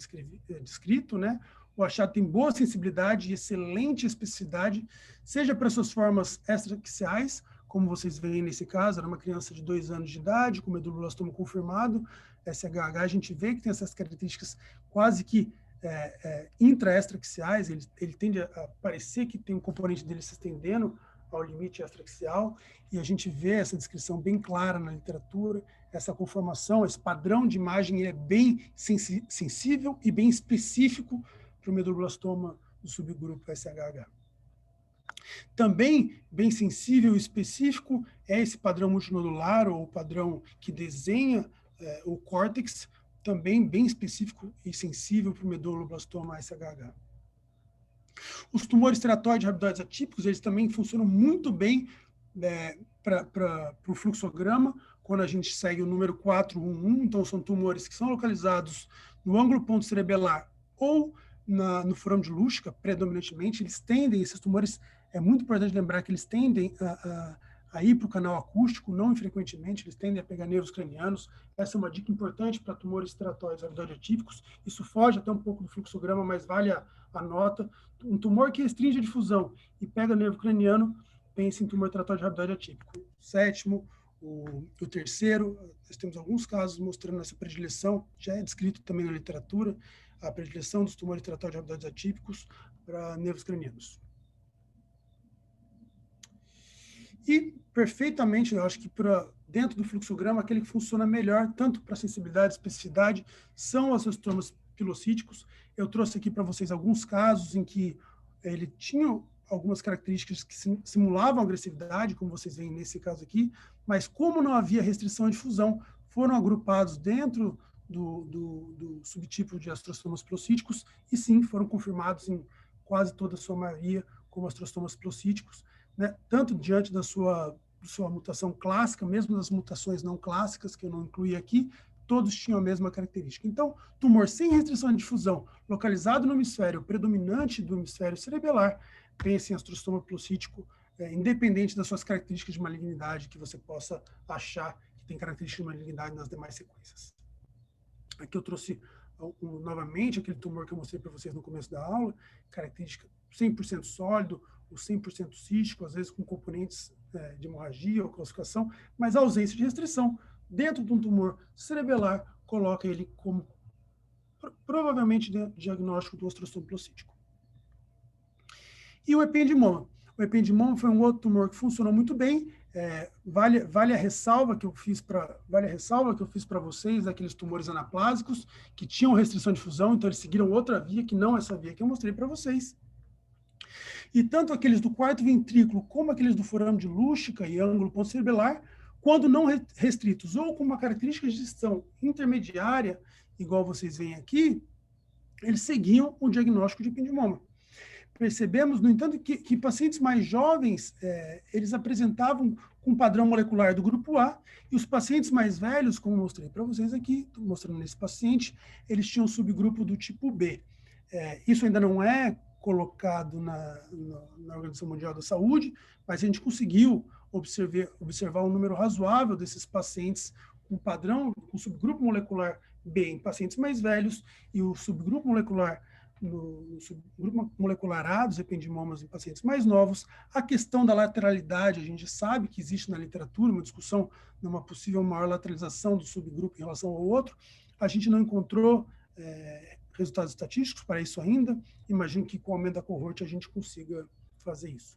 descrito, né? O achado tem boa sensibilidade e excelente especificidade, seja para suas formas extraquixiais, como vocês veem nesse caso, era uma criança de 2 anos de idade, com medulloblastoma confirmado, SHH, a gente vê que tem essas características quase que intra-extraquixiais, ele tende a parecer que tem um componente dele se estendendo ao limite extraquixial, e a gente vê essa descrição bem clara na literatura, essa conformação, esse padrão de imagem, ele é bem sensível e bem específico para o medulloblastoma do subgrupo SHH. Também bem sensível e específico é esse padrão multinodular, ou o padrão que desenha o córtex, também bem específico e sensível para o medulloblastoma SHH. Os tumores teratoides rabidoides atípicos, eles também funcionam muito bem para o fluxograma, quando a gente segue o número 411, então são tumores que são localizados no ângulo ponto cerebelar ou no forame de Luschka, predominantemente, esses tumores, é muito importante lembrar que eles tendem a ir para o canal acústico, não infrequentemente, eles tendem a pegar nervos cranianos. Essa é uma dica importante para tumores teratoides rabidoides atípicos. Isso foge até um pouco do fluxograma, mas vale a nota. Um tumor que restringe a difusão e pega nervo craniano, pense em tumor teratoide rabidoide atípico. O sétimo, o terceiro, nós temos alguns casos mostrando essa predileção, já é descrito também na literatura, a predileção dos tumores teratoides rabidoides atípicos para nervos cranianos. E, perfeitamente, eu acho que dentro do fluxograma, aquele que funciona melhor, tanto para sensibilidade e especificidade, são os osteomas pilocíticos. Eu trouxe aqui para vocês alguns casos em que ele tinha algumas características que simulavam agressividade, como vocês veem nesse caso aqui, mas como não havia restrição de difusão, foram agrupados dentro do subtipo de astrostomas pilocíticos e, sim, foram confirmados em quase toda a sua maioria como astrostomas pilocíticos, né? Tanto diante da sua mutação clássica, mesmo das mutações não clássicas, que eu não incluí aqui, todos tinham a mesma característica. Então, tumor sem restrição de difusão, localizado no hemisfério predominante do hemisfério cerebelar, pense em astrostoma pilocítico, independente das suas características de malignidade, que você possa achar que tem características de malignidade nas demais sequências. Aqui eu trouxe novamente aquele tumor que eu mostrei para vocês no começo da aula, característica 100% sólido, o 100% cístico, às vezes com componentes de hemorragia ou calcificação, mas a ausência de restrição dentro de um tumor cerebelar coloca ele como provavelmente diagnóstico do ostrostoma pilocítico. E o ependimoma. O ependimoma foi um outro tumor que funcionou muito bem. Vale a ressalva que eu fiz para vocês daqueles tumores anaplásicos que tinham restrição de difusão, então eles seguiram outra via que não essa via que eu mostrei para vocês. E tanto aqueles do quarto ventrículo como aqueles do forame de Luschka e ângulo ponto cerebelar, quando não restritos ou com uma característica de distão intermediária, igual vocês veem aqui, eles seguiam o diagnóstico de ependimoma. Percebemos, no entanto, que pacientes mais jovens, eles apresentavam um padrão molecular do grupo A, e os pacientes mais velhos, como eu mostrei para vocês aqui, estou mostrando nesse paciente, eles tinham um subgrupo do tipo B. Isso ainda não é colocado na Organização Mundial da Saúde, mas a gente conseguiu observar um número razoável desses pacientes com padrão, com subgrupo molecular B em pacientes mais velhos, e o subgrupo molecular no subgrupo molecular A dos ependimomas em pacientes mais novos. A questão da lateralidade, a gente sabe que existe na literatura uma discussão numa possível maior lateralização do subgrupo em relação ao outro. A gente não encontrou resultados estatísticos para isso ainda. Imagino que com o aumento da cohorte a gente consiga fazer isso.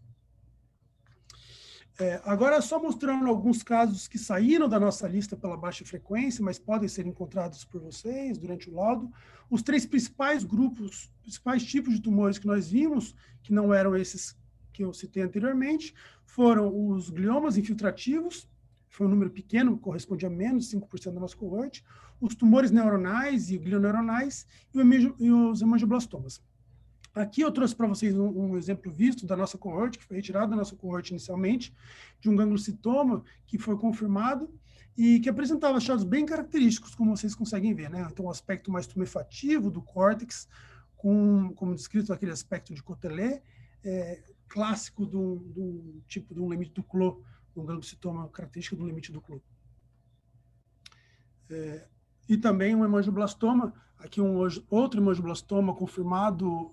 Agora, só mostrando alguns casos que saíram da nossa lista pela baixa frequência, mas podem ser encontrados por vocês durante o laudo. Os 3 principais grupos, principais tipos de tumores que nós vimos, que não eram esses que eu citei anteriormente, foram os gliomas infiltrativos, foi um número pequeno, correspondia a menos de 5% da nossa coorte, os tumores neuronais e glioneuronais e os hemangioblastomas. Aqui eu trouxe para vocês um exemplo visto da nossa coorte, que foi retirado da nossa coorte inicialmente, de um gangliocitoma que foi confirmado e que apresentava achados bem característicos, como vocês conseguem ver, né? Então, o aspecto mais tumefativo do córtex, como descrito aquele aspecto de Cotelé, clássico do tipo de um limite do Clos, um gangliocitoma característico do limite do Clos. E também um hemangioblastoma, aqui outro hemangioblastoma confirmado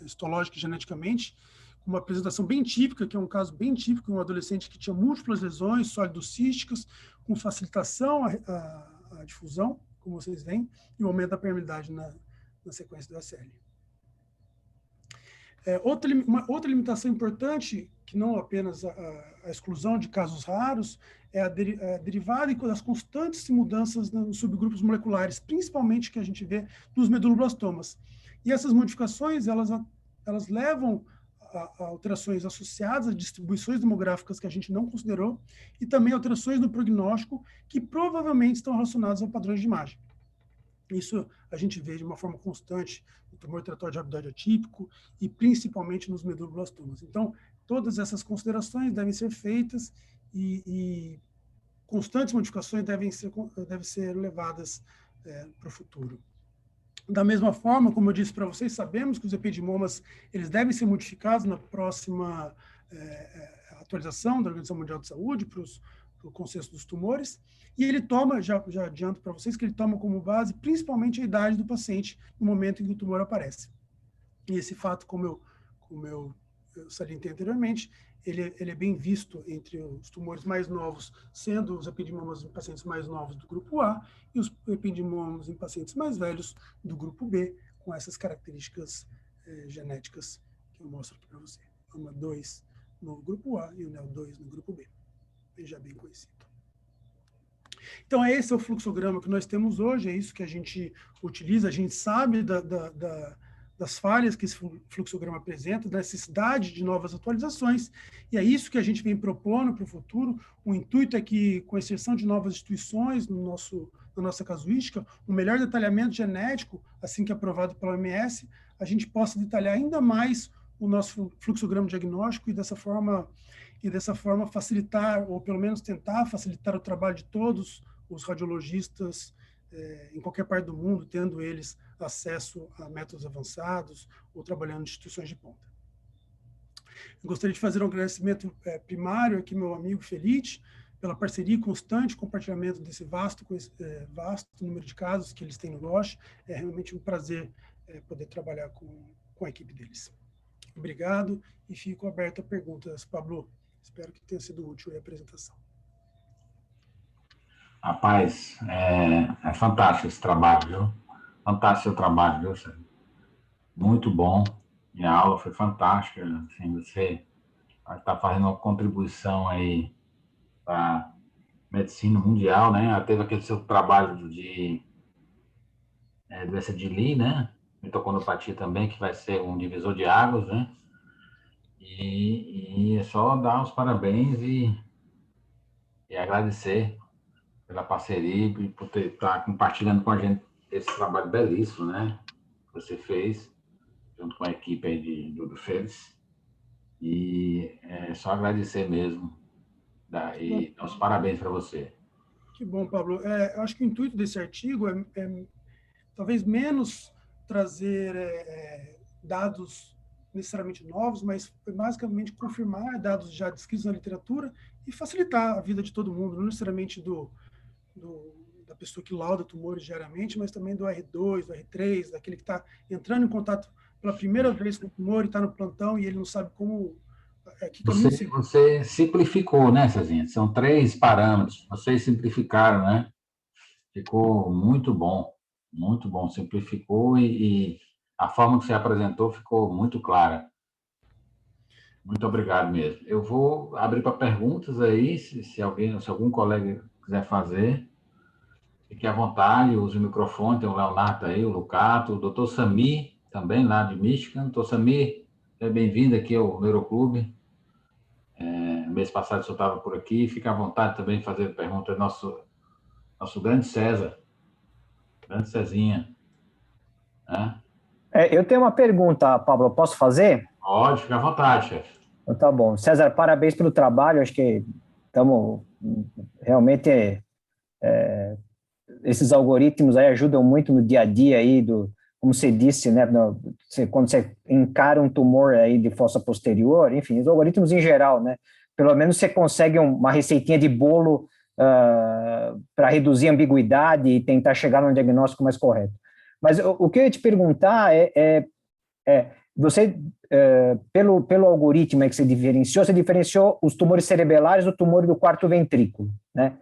histológico e geneticamente, com uma apresentação bem típica, que é um caso bem típico, um adolescente que tinha múltiplas lesões sólido-císticas, com facilitação à difusão, como vocês veem, e o aumento da permeabilidade na sequência do ACL. Uma outra limitação importante, que não apenas a exclusão de casos raros, é a derivada das constantes mudanças nos subgrupos moleculares, principalmente que a gente vê nos meduloblastomas. E essas modificações, elas levam a alterações associadas a distribuições demográficas que a gente não considerou, e também alterações no prognóstico, que provavelmente estão relacionadas ao padrão de imagem. Isso a gente vê de uma forma constante no tumor tratóide rabidoide atípico e principalmente nos meduloblastomas. Então, todas essas considerações devem ser feitas e constantes modificações devem ser levadas para o futuro. Da mesma forma, como eu disse para vocês, sabemos que os epidimomas eles devem ser modificados na próxima atualização da Organização Mundial de Saúde para o consenso dos tumores, e ele toma, já adianto para vocês, que ele toma como base principalmente a idade do paciente no momento em que o tumor aparece. E esse fato, como eu salientei anteriormente, ele é bem visto entre os tumores mais novos, sendo os epidimomas em pacientes mais novos do grupo A e os epidimomas em pacientes mais velhos do grupo B, com essas características genéticas que eu mostro aqui para você. AMA 2 no grupo A e o NEL2 no grupo B. Já bem conhecido. Então, esse é o fluxograma que nós temos hoje, é isso que a gente utiliza, a gente sabe das falhas que esse fluxograma apresenta, da necessidade de novas atualizações, e é isso que a gente vem propondo para o futuro. O intuito é que, com exceção de novas instituições na nossa casuística, um melhor detalhamento genético, assim que aprovado pela OMS, a gente possa detalhar ainda mais o nosso fluxograma diagnóstico e dessa forma facilitar, ou pelo menos tentar facilitar o trabalho de todos os radiologistas em qualquer parte do mundo, tendo eles acesso a métodos avançados ou trabalhando em instituições de ponta. Eu gostaria de fazer um agradecimento primário aqui ao meu amigo Felite, pela parceria constante, compartilhamento desse vasto número de casos que eles têm no Roche. É realmente um prazer poder trabalhar com a equipe deles. Obrigado e fico aberto a perguntas. Pablo, espero que tenha sido útil a apresentação. Rapaz, é fantástico esse trabalho, viu? Fantástico o trabalho, viu, Sérgio? Muito bom. Minha aula foi fantástica. Assim, você está fazendo uma contribuição aí para a medicina mundial, né? Teve aquele seu trabalho de doença de Lee, né? Mitocondopatia também, que vai ser um divisor de águas, né? E é só dar os parabéns e agradecer pela parceria e por estar compartilhando com a gente esse trabalho belíssimo, né? Que você fez junto com a equipe aí do Félix. E é só agradecer mesmo. E dar os parabéns para você. Que bom, Pablo. Eu acho que o intuito desse artigo é talvez menos trazer dados necessariamente novos, mas basicamente confirmar dados já descritos na literatura e facilitar a vida de todo mundo, não necessariamente da pessoa que lauda tumores diariamente, mas também do R2, do R3, daquele que está entrando em contato pela primeira vez com o tumor e está no plantão e ele não sabe como... Você simplificou, né, Cezinha? São 3 parâmetros, vocês simplificaram, né? Ficou muito bom, simplificou e a forma que você apresentou ficou muito clara. Muito obrigado mesmo. Eu vou abrir para perguntas aí, se algum colega quiser fazer. Fique à vontade, use o microfone, tem o Leonardo aí, o Lucato, o doutor Samir, também lá de Michigan. Doutor Samir, seja bem-vindo aqui ao Neuroclube. Mês passado o senhor estava por aqui, fique à vontade também de fazer perguntas ao nosso grande César, grande Cezinha. Né? Eu tenho uma pergunta, Pablo, posso fazer? Pode, fique à vontade, chefe. Então, tá bom. César, parabéns pelo trabalho, acho que estamos realmente... esses algoritmos aí ajudam muito no dia a dia aí como você disse, né, quando você encara um tumor aí de fossa posterior, enfim, os algoritmos em geral, né, pelo menos você consegue uma receitinha de bolo para reduzir a ambiguidade e tentar chegar num diagnóstico mais correto. Mas o que eu ia te perguntar você, pelo algoritmo aí que você diferenciou os tumores cerebelares do tumor do quarto ventrículo, né?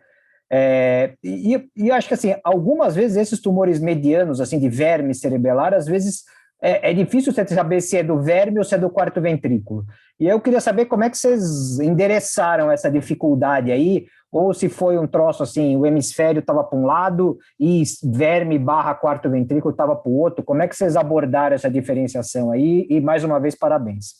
E acho que assim, algumas vezes esses tumores medianos, assim, de verme cerebelar, às vezes é difícil você saber se é do verme ou se é do quarto ventrículo. E eu queria saber como é que vocês endereçaram essa dificuldade aí, ou se foi um troço assim, o hemisfério estava para um lado e verme / quarto ventrículo estava para o outro. Como é que vocês abordaram essa diferenciação aí? E mais uma vez, parabéns.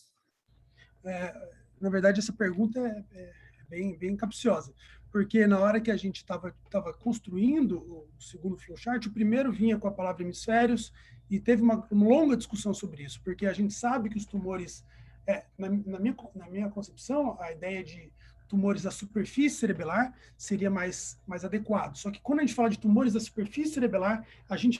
Na verdade, essa pergunta é bem capciosa, porque na hora que a gente estava construindo o segundo flowchart, o primeiro vinha com a palavra hemisférios e teve uma longa discussão sobre isso, porque a gente sabe que os tumores, na minha concepção, a ideia de tumores da superfície cerebelar seria mais adequado. Só que quando a gente fala de tumores da superfície cerebelar, a gente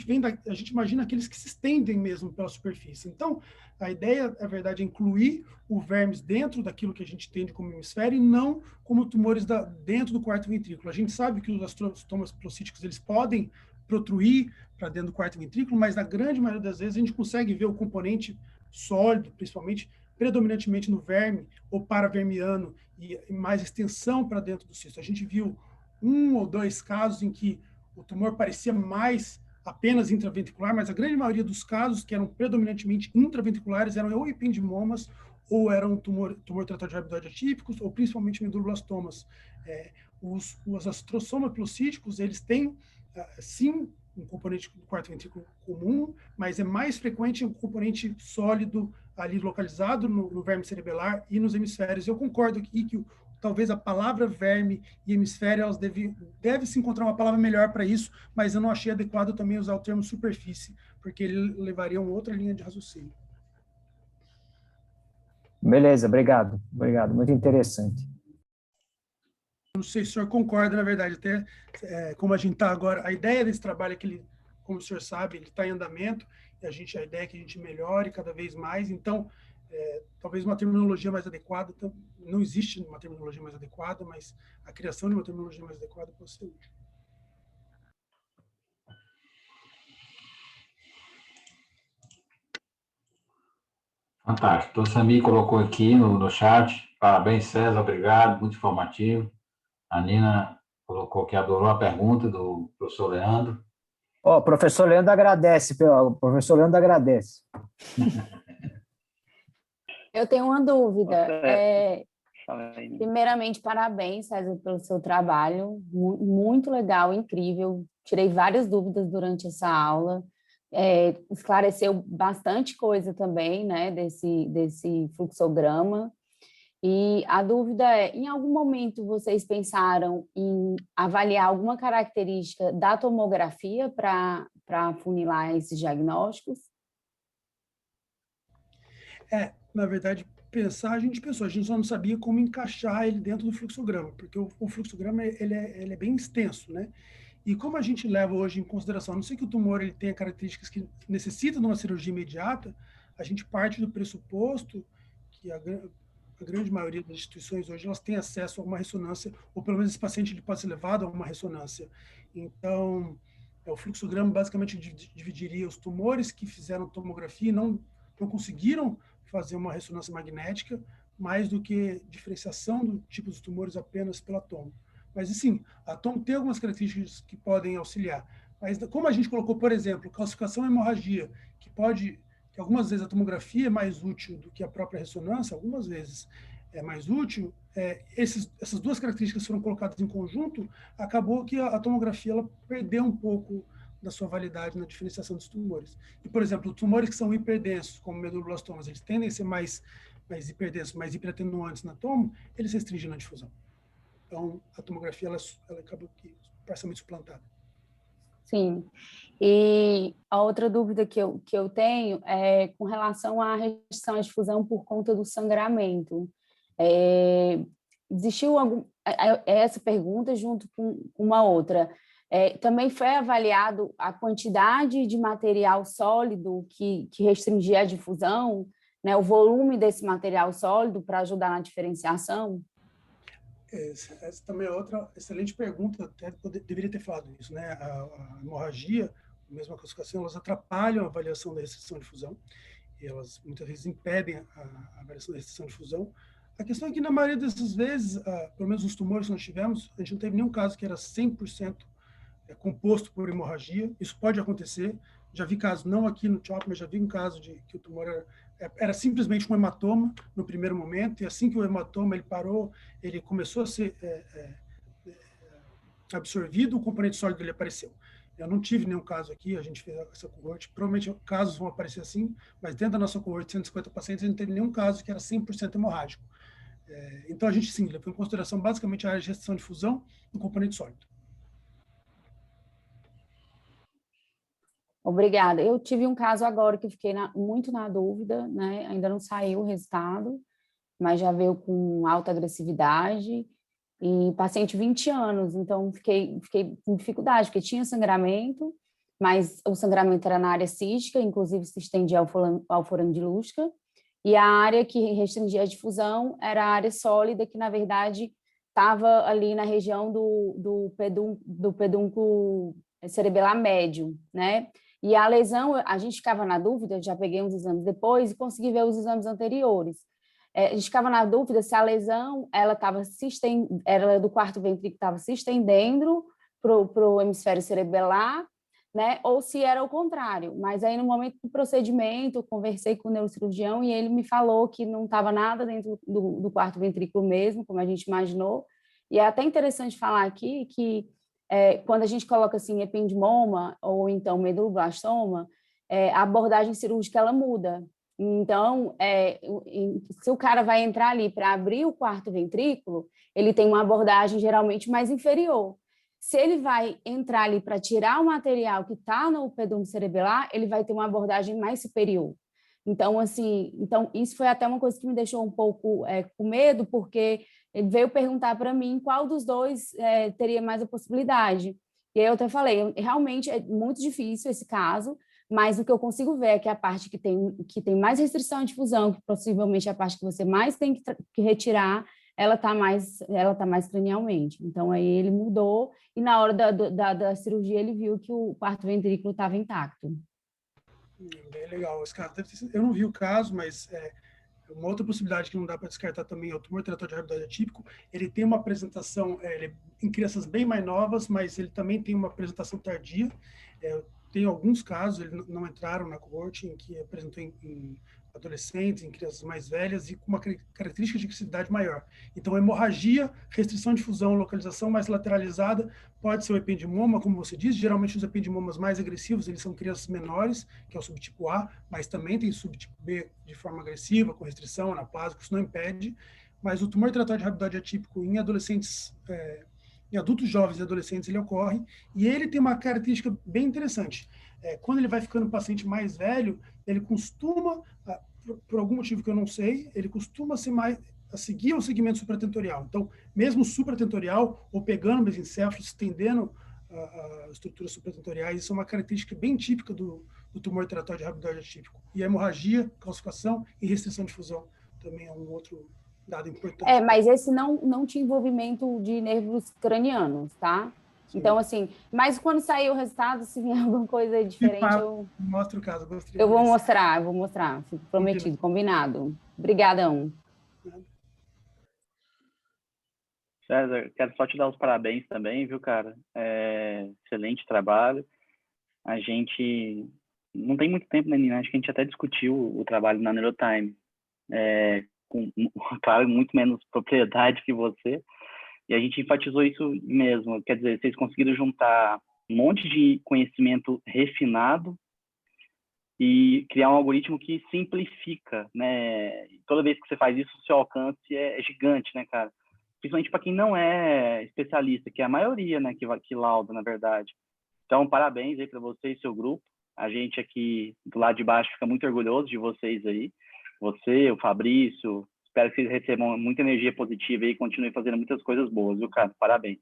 imagina aqueles que se estendem mesmo pela superfície. Então, a ideia, na verdade, é incluir o vermes dentro daquilo que a gente entende como hemisfério e não como tumores dentro do quarto ventrículo. A gente sabe que os astrostomas pilocíticos, eles podem protruir para dentro do quarto ventrículo, mas na grande maioria das vezes a gente consegue ver o componente sólido, principalmente, predominantemente no verme ou paravermiano, e mais extensão para dentro do cisto. A gente viu 1 ou 2 casos em que o tumor parecia mais apenas intraventricular, mas a grande maioria dos casos, que eram predominantemente intraventriculares, eram ou ependimomas ou eram tumor trator de rabidoide atípicos, ou principalmente meduloblastomas. Os astrossoma pilocíticos, eles têm, sim, um componente do quarto ventrículo comum, mas é mais frequente um componente sólido ali localizado no verme cerebelar e nos hemisférios. Eu concordo aqui que talvez a palavra verme e hemisfério, elas deve se encontrar uma palavra melhor para isso, mas eu não achei adequado também usar o termo superfície, porque ele levaria a uma outra linha de raciocínio. Beleza, obrigado, muito interessante. Não sei se o senhor concorda, na verdade, até como a gente está agora, a ideia desse trabalho é que ele, como o senhor sabe, ele está em andamento, e a ideia é que a gente melhore cada vez mais, então, talvez uma terminologia mais adequada, não existe uma terminologia mais adequada, mas a criação de uma terminologia mais adequada pode ser útil. Fantástico. O Samir colocou aqui no chat. Parabéns, César, obrigado, muito informativo. A Nina colocou que adorou a pergunta do professor Leandro. O professor Leandro agradece. Eu tenho uma dúvida. Primeiramente, parabéns, César, pelo seu trabalho. Muito legal, incrível. Tirei várias dúvidas durante essa aula. Esclareceu bastante coisa também, né, desse fluxograma. E a dúvida é, em algum momento vocês pensaram em avaliar alguma característica da tomografia para afunilar esses diagnósticos? Na verdade, a gente pensou, a gente só não sabia como encaixar ele dentro do fluxograma, porque o fluxograma ele é bem extenso, né? E como a gente leva hoje em consideração, a não ser que o tumor ele tenha características que necessitam de uma cirurgia imediata, a gente parte do pressuposto que a grande maioria das instituições hoje elas têm acesso a uma ressonância, ou pelo menos esse paciente ele pode ser levado a uma ressonância. Então, o fluxograma basicamente dividiria os tumores que fizeram tomografia e não conseguiram fazer uma ressonância magnética, mais do que diferenciação do tipo de tumores apenas pela tomo. Mas, sim, a tomo tem algumas características que podem auxiliar. Mas, como a gente colocou, por exemplo, calcificação e hemorragia, que pode que algumas vezes a tomografia é mais útil do que a própria ressonância, algumas vezes é mais útil, essas duas características foram colocadas em conjunto, acabou que a tomografia ela perdeu um pouco da sua validade na diferenciação dos tumores. E, por exemplo, tumores que são hiperdensos, como meduloblastomas, eles tendem a ser mais hiperdensos, mais hiperatenuantes na tomo, eles restringem na difusão. Então, a tomografia ela acabou parcialmente suplantada. Sim. E a outra dúvida que eu tenho é com relação à restrição à difusão por conta do sangramento. Existiu essa pergunta junto com uma outra. Também foi avaliado a quantidade de material sólido que restringia a difusão, né, o volume desse material sólido para ajudar na diferenciação? Essa também é outra excelente pergunta, até deveria ter falado isso, né? A hemorragia, a mesma classificação, elas atrapalham a avaliação da restrição de fusão, e elas muitas vezes impedem a avaliação da restrição de fusão. A questão é que, na maioria dessas vezes, pelo menos os tumores que nós tivemos, a gente não teve nenhum caso que era 100% composto por hemorragia. Isso pode acontecer. Já vi casos, não aqui no CHOP, mas já vi um caso de que o tumor era simplesmente um hematoma no primeiro momento, e assim que o hematoma ele parou, ele começou a ser absorvido, o componente sólido ele apareceu. Eu não tive nenhum caso aqui, a gente fez essa cohorte, provavelmente casos vão aparecer assim, mas dentro da nossa cohorte de 150 pacientes, a gente não teve nenhum caso que era 100% hemorrágico. Então, a gente, sim, levou em consideração basicamente a área de restrição de fusão do componente sólido. Obrigada. Eu tive um caso agora que eu fiquei muito na dúvida, né? Ainda não saiu o resultado, mas já veio com alta agressividade, e paciente 20 anos, então fiquei com dificuldade, porque tinha sangramento, mas o sangramento era na área cística, inclusive se estendia ao forandilústica, e a área que restringia a difusão era a área sólida, que na verdade estava ali na região do pedúnculo cerebelar médio, né? E a lesão, a gente ficava na dúvida, já peguei uns exames depois e consegui ver os exames anteriores. A gente ficava na dúvida se a lesão ela era do quarto ventrículo, estava se estendendo para o hemisfério cerebelar, né? Ou se era o contrário. Mas aí, no momento do procedimento, eu conversei com o neurocirurgião e ele me falou que não estava nada dentro do quarto ventrículo mesmo, como a gente imaginou. E é até interessante falar aqui que quando a gente coloca assim ependimoma ou então meduloblastoma, a abordagem cirúrgica ela muda. Então, se o cara vai entrar ali para abrir o quarto ventrículo, ele tem uma abordagem geralmente mais inferior. Se ele vai entrar ali para tirar o material que está no pedúnculo cerebelar, ele vai ter uma abordagem mais superior. Então, assim, isso foi até uma coisa que me deixou um pouco com medo, porque ele veio perguntar para mim qual dos dois teria mais a possibilidade. E aí eu até falei, realmente é muito difícil esse caso, mas o que eu consigo ver é que a parte que tem mais restrição à difusão, que possivelmente é a parte que você mais tem que retirar, ela está mais cranialmente. Então, aí ele mudou e na hora da cirurgia ele viu que o quarto ventrículo estava intacto. Bem legal. Esse caso eu não vi o caso, mas uma outra possibilidade que não dá para descartar também é o tumor trator de rabdoide atípico. Ele tem uma apresentação em crianças bem mais novas, mas ele também tem uma apresentação tardia. Tem alguns casos, eles não entraram na cohorte, em que apresentou em adolescentes, em crianças mais velhas e com uma característica de agressividade maior. Então, hemorragia, restrição de fusão, localização mais lateralizada, pode ser o ependimoma, como você disse. Geralmente, os ependimomas mais agressivos, eles são crianças menores, que é o subtipo A, mas também tem subtipo B de forma agressiva, com restrição, anaplásico, isso não impede. Mas o tumor trator de rabdoide atípico em adolescentes, em adultos jovens e adolescentes, ele ocorre, e ele tem uma característica bem interessante. Quando ele vai ficando um paciente mais velho, ele costuma, por algum motivo que eu não sei, ele costuma ser mais a seguir o segmento supratentorial. Então, mesmo supratentorial, ou pegando o mesencéfalo, estendendo a estruturas supratentoriais, isso é uma característica bem típica do tumor trator de rabdoide atípico. E a hemorragia, calcificação e restrição de fusão também é um outro dado importante. Mas esse não tinha envolvimento de nervos cranianos, tá? Sim. Então, assim, mas quando sair o resultado, se vier alguma coisa diferente, mostra o caso. Eu vou mostrar. Fico prometido, combinado. Obrigadão. César, quero só te dar os parabéns também, viu, cara? Excelente trabalho. A gente não tem muito tempo, né, Nina? Acho que a gente até discutiu o trabalho na Neurotime, com, claro, muito menos propriedade que você, e a gente enfatizou isso mesmo. Quer dizer, vocês conseguiram juntar um monte de conhecimento refinado e criar um algoritmo que simplifica, né? Toda vez que você faz isso, o seu alcance é gigante, né, cara? Principalmente para quem não é especialista, que é a maioria, né, que lauda, na verdade. Então, parabéns aí para você e seu grupo. A gente aqui do lado de baixo fica muito orgulhoso de vocês aí. Você, o Fabrício, espero que vocês recebam muita energia positiva e continuem fazendo muitas coisas boas, viu, cara? Parabéns.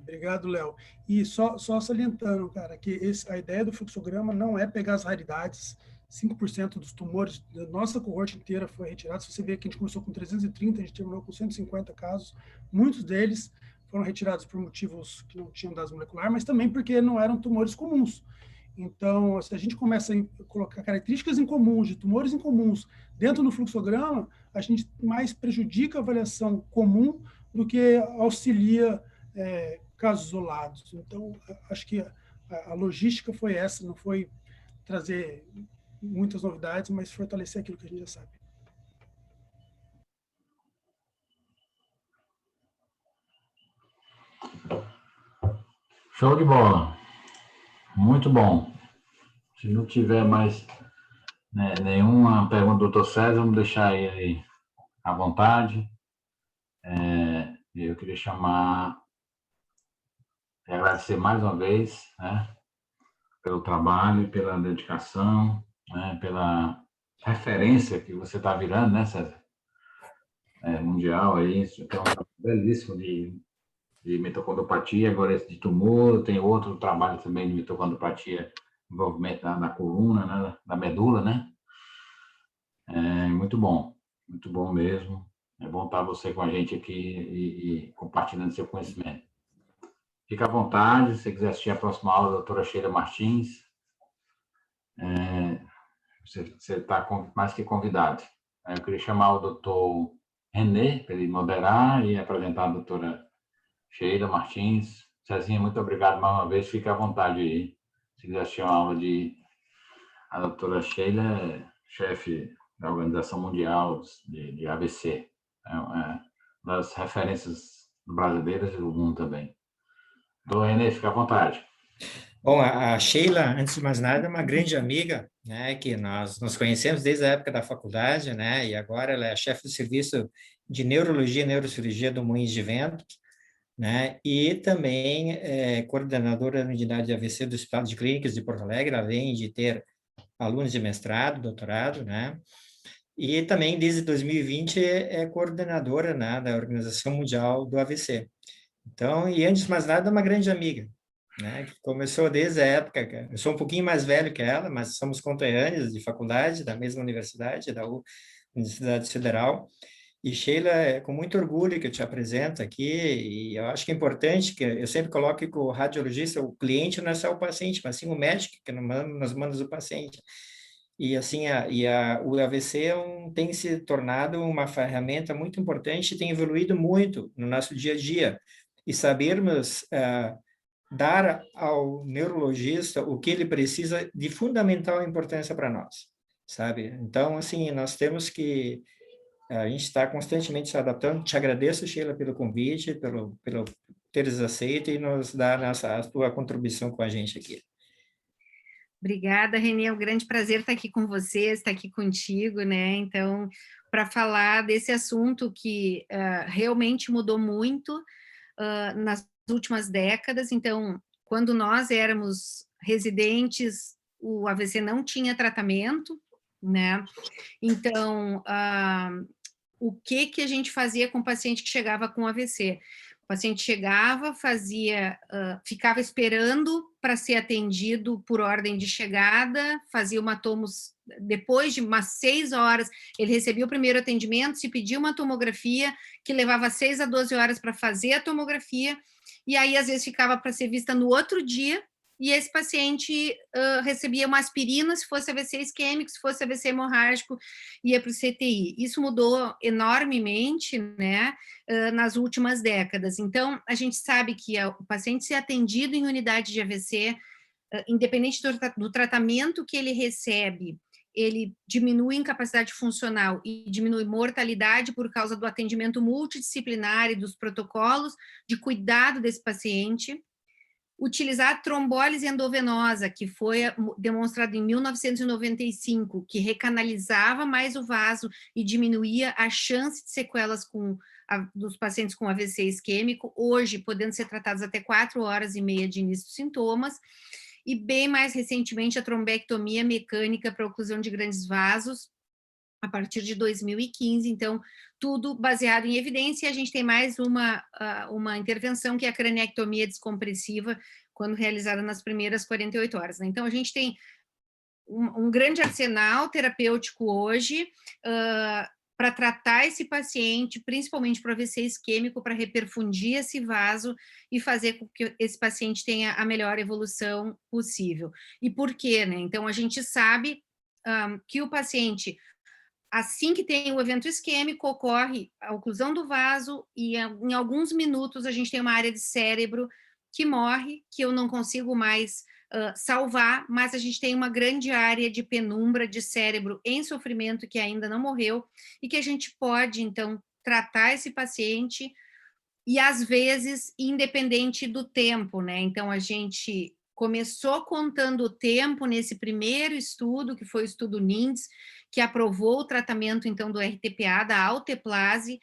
Obrigado, Léo. E só salientando, cara, que a ideia do fluxograma não é pegar as raridades. 5% dos tumores da nossa coorte inteira foi retirado. Se você vê que a gente começou com 330, a gente terminou com 150 casos. Muitos deles foram retirados por motivos que não tinham dados molecular, mas também porque não eram tumores comuns. Então, se a gente começa a colocar características incomuns, de tumores incomuns, dentro do fluxograma, a gente mais prejudica a avaliação comum do que auxilia casos isolados. Então, acho que a logística foi essa, não foi trazer muitas novidades, mas fortalecer aquilo que a gente já sabe. Show de bola. Muito bom. Se não tiver mais nenhuma pergunta do Dr. César, vamos deixar ele aí à vontade. Eu queria chamar e agradecer mais uma vez, né, pelo trabalho, pela dedicação, né, pela referência que você está virando, né, César? Mundial aí, isso é um trabalho belíssimo de mitocondropatia, agora esse de tumor, tem outro trabalho também de mitocondropatia, envolvimento na coluna, na medula, né? Muito bom mesmo. É bom estar você com a gente aqui e compartilhando seu conhecimento. Fica à vontade, se você quiser assistir a próxima aula da doutora Sheila Martins, você está mais que convidado. Eu queria chamar o doutor René para ele moderar e apresentar a doutora Sheila Martins. Cezinha, muito obrigado mais uma vez, fica à vontade aí. Se quiser assistir uma aula a doutora Sheila é chefe da Organização Mundial de AVC, é uma das referências brasileiras e do mundo também. Doutor René, fica à vontade. Bom, a Sheila, antes de mais nada, é uma grande amiga, né, que nós nos conhecemos desde a época da faculdade, né, e agora ela é chefe do serviço de Neurologia e Neurocirurgia do Moinhos de Vento, né, e também é coordenadora da unidade de AVC do Hospital de Clínicas de Porto Alegre, além de ter alunos de mestrado, doutorado, né, e também desde 2020 é coordenadora, né, da Organização Mundial do AVC. Então, e antes de mais nada, é uma grande amiga, né, que começou desde a época, eu sou um pouquinho mais velho que ela, mas somos conterrâneos de faculdade, da mesma universidade, da Universidade Federal, e Sheila, é com muito orgulho que eu te apresento aqui, e eu acho que é importante, que eu sempre coloco que o radiologista, o cliente não é só o paciente, mas sim o médico que nos manda o paciente. E assim, o AVC tem se tornado uma ferramenta muito importante, tem evoluído muito no nosso dia a dia, e sabermos dar ao neurologista o que ele precisa de fundamental importância para nós, sabe? Então, assim, nós temos que a gente está constantemente se adaptando. Te agradeço, Sheila, pelo convite, pelo teres aceito e nos dar a tua contribuição com a gente aqui. Obrigada, Renê. É um grande prazer estar aqui com você, estar aqui contigo, né? Então, para falar desse assunto que realmente mudou muito nas últimas décadas. Então, quando nós éramos residentes, o AVC não tinha tratamento, né? Então, o que a gente fazia com o paciente que chegava com AVC? O paciente chegava, ficava esperando para ser atendido por ordem de chegada, fazia uma tomos, depois de umas 6 horas, ele recebia o primeiro atendimento, se pedia uma tomografia, que levava 6 a 12 horas para fazer a tomografia, e aí às vezes ficava para ser vista no outro dia, e esse paciente recebia uma aspirina, se fosse AVC isquêmico, se fosse AVC hemorrágico, ia para o CTI. Isso mudou enormemente, né, nas últimas décadas. Então, a gente sabe que o paciente ser atendido em unidade de AVC independente do tratamento que ele recebe, ele diminui incapacidade funcional e diminui mortalidade por causa do atendimento multidisciplinar e dos protocolos de cuidado desse paciente. Utilizar a trombólise endovenosa, que foi demonstrado em 1995, que recanalizava mais o vaso e diminuía a chance de sequelas dos pacientes com AVC isquêmico, hoje podendo ser tratados até 4h30 de início de sintomas, e bem mais recentemente a trombectomia mecânica para oclusão de grandes vasos, a partir de 2015, então, tudo baseado em evidência. A gente tem mais uma intervenção, que é a craniectomia descompressiva, quando realizada nas primeiras 48 horas. Né? Então, a gente tem um grande arsenal terapêutico hoje para tratar esse paciente, principalmente para AVC isquêmico, para reperfundir esse vaso e fazer com que esse paciente tenha a melhor evolução possível. E por quê? Né? Então, a gente sabe que o paciente, assim que tem o evento isquêmico, ocorre a oclusão do vaso e em alguns minutos a gente tem uma área de cérebro que morre, que eu não consigo mais salvar, mas a gente tem uma grande área de penumbra de cérebro em sofrimento que ainda não morreu e que a gente pode, então, tratar esse paciente e, às vezes, independente do tempo, né? Então, a gente começou contando o tempo nesse primeiro estudo, que foi o estudo NINDS, que aprovou o tratamento, então, do RTPA, da alteplase,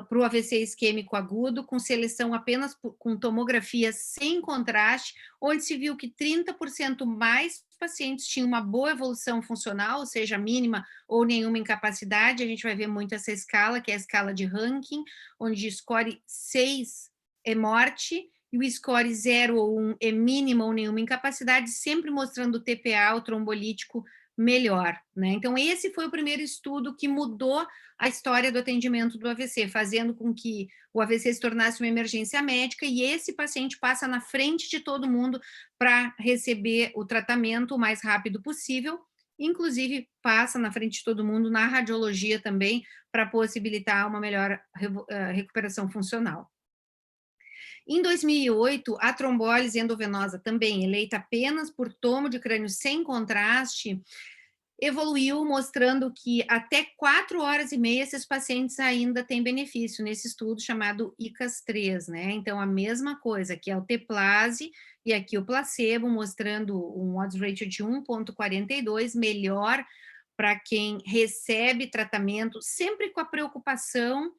para o AVC isquêmico agudo, com seleção apenas com tomografia sem contraste, onde se viu que 30% mais pacientes tinham uma boa evolução funcional, ou seja, mínima ou nenhuma incapacidade. A gente vai ver muito essa escala, que é a escala de Rankin, onde o score 6 é morte, e o score 0 ou 1 é mínima ou nenhuma incapacidade, sempre mostrando o TPA, o trombolítico, melhor, né? Então, esse foi o primeiro estudo que mudou a história do atendimento do AVC, fazendo com que o AVC se tornasse uma emergência médica e esse paciente passa na frente de todo mundo para receber o tratamento o mais rápido possível, inclusive passa na frente de todo mundo na radiologia também, para possibilitar uma melhor recuperação funcional. Em 2008, a trombólise endovenosa, também eleita apenas por tomo de crânio sem contraste, evoluiu mostrando que até 4h30 esses pacientes ainda têm benefício nesse estudo chamado ICAS-3, né? Então, a mesma coisa, aqui é o Teplase e aqui o placebo, mostrando um odds ratio de 1,42, melhor para quem recebe tratamento, sempre com a preocupação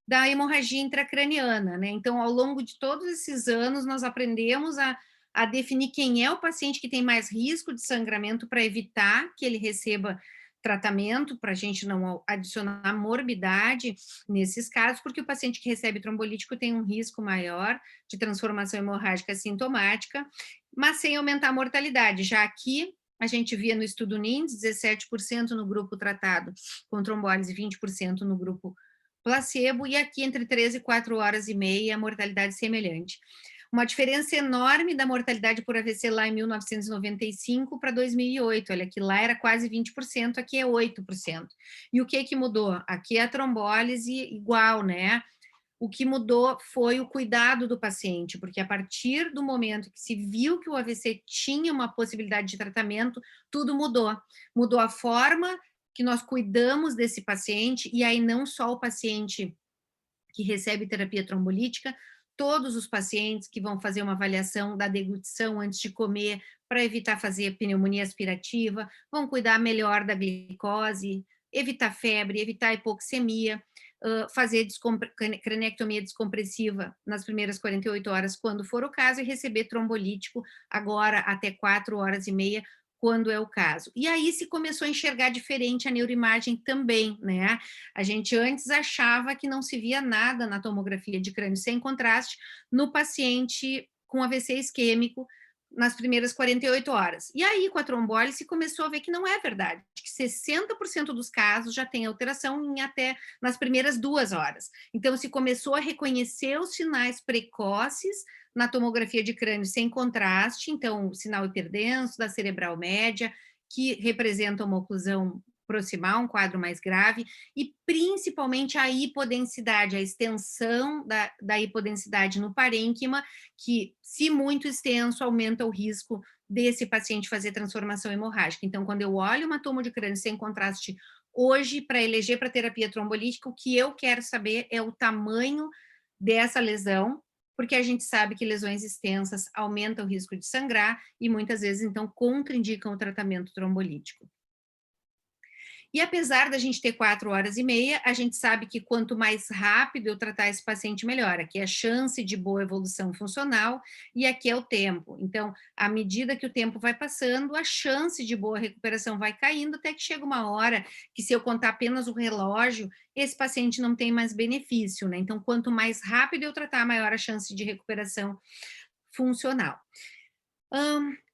da hemorragia intracraniana, né? Então, ao longo de todos esses anos, nós aprendemos a definir quem é o paciente que tem mais risco de sangramento para evitar que ele receba tratamento, para a gente não adicionar morbidade nesses casos, porque o paciente que recebe trombolítico tem um risco maior de transformação hemorrágica sintomática, mas sem aumentar a mortalidade. Já aqui, a gente via no estudo NINDS, 17% no grupo tratado com trombólise, 20% no grupo placebo, e aqui entre 3 e 4h30 a mortalidade semelhante. Uma diferença enorme da mortalidade por AVC lá em 1995 para 2008, olha que lá era quase 20%, aqui é 8%. E o que mudou? Aqui é a trombólise igual, né? O que mudou foi o cuidado do paciente, porque a partir do momento que se viu que o AVC tinha uma possibilidade de tratamento, tudo mudou. Mudou a forma que nós cuidamos desse paciente, e aí não só o paciente que recebe terapia trombolítica, todos os pacientes que vão fazer uma avaliação da deglutição antes de comer, para evitar fazer pneumonia aspirativa, vão cuidar melhor da glicose, evitar febre, evitar hipoxemia, fazer craniectomia descompressiva nas primeiras 48 horas, quando for o caso, e receber trombolítico agora até 4h30, quando é o caso. E aí se começou a enxergar diferente a neuroimagem também, né? A gente antes achava que não se via nada na tomografia de crânio sem contraste no paciente com AVC isquêmico nas primeiras 48 horas. E aí, com a trombólise, se começou a ver que não é verdade, que 60% dos casos já tem alteração em até nas primeiras 2 horas. Então, se começou a reconhecer os sinais precoces na tomografia de crânio sem contraste, então, o sinal hiperdenso da cerebral média, que representa uma oclusão proximal, um quadro mais grave, e principalmente a hipodensidade, a extensão da hipodensidade no parênquima, que, se muito extenso, aumenta o risco desse paciente fazer transformação hemorrágica. Então, quando eu olho uma tomo de crânio sem contraste hoje, para eleger para terapia trombolítica, o que eu quero saber é o tamanho dessa lesão, porque a gente sabe que lesões extensas aumentam o risco de sangrar e muitas vezes, então, contraindicam o tratamento trombolítico. E apesar da gente ter 4h30, a gente sabe que quanto mais rápido eu tratar esse paciente, melhor. Aqui é a chance de boa evolução funcional e aqui é o tempo. Então, à medida que o tempo vai passando, a chance de boa recuperação vai caindo, até que chega uma hora que, se eu contar apenas o relógio, esse paciente não tem mais benefício, né? Então, quanto mais rápido eu tratar, maior a chance de recuperação funcional.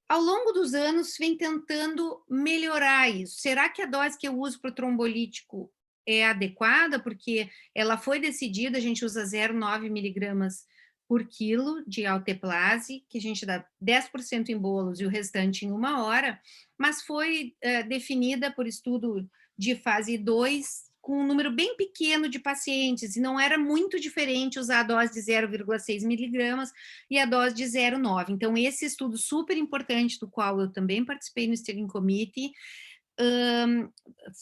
Ao longo dos anos, vem tentando melhorar isso. Será que a dose que eu uso para o trombolítico é adequada? Porque ela foi decidida, a gente usa 0,9 miligramas por quilo de alteplase, que a gente dá 10% em bolos e o restante em 1 hora, mas foi definida por estudo de fase 2, com um número bem pequeno de pacientes, e não era muito diferente usar a dose de 0,6 miligramas e a dose de 0,9. Então, esse estudo super importante, do qual eu também participei no Steering Committee,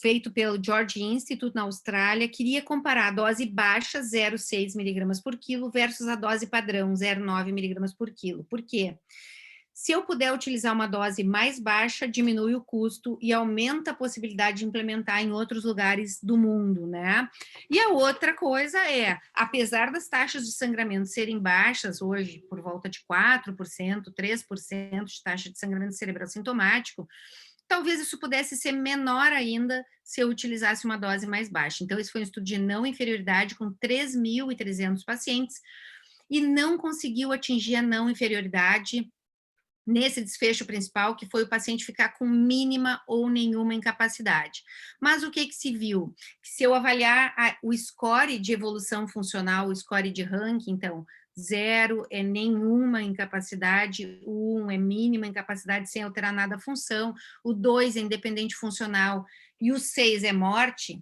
feito pelo George Institute na Austrália, queria comparar a dose baixa, 0,6 miligramas por quilo, versus a dose padrão, 0,9 miligramas por quilo. Por quê? Se eu puder utilizar uma dose mais baixa, diminui o custo e aumenta a possibilidade de implementar em outros lugares do mundo, né? E a outra coisa é, apesar das taxas de sangramento serem baixas hoje, por volta de 4%, 3% de taxa de sangramento cerebral sintomático, talvez isso pudesse ser menor ainda se eu utilizasse uma dose mais baixa. Então, esse foi um estudo de não inferioridade com 3.300 pacientes e não conseguiu atingir a não inferioridade nesse desfecho principal, que foi o paciente ficar com mínima ou nenhuma incapacidade. Mas o que se viu? Que se eu avaliar o score de evolução funcional, o score de ranking, então, 0 é nenhuma incapacidade, o 1 é mínima incapacidade sem alterar nada a função, o 2 é independente funcional e o 6 é morte,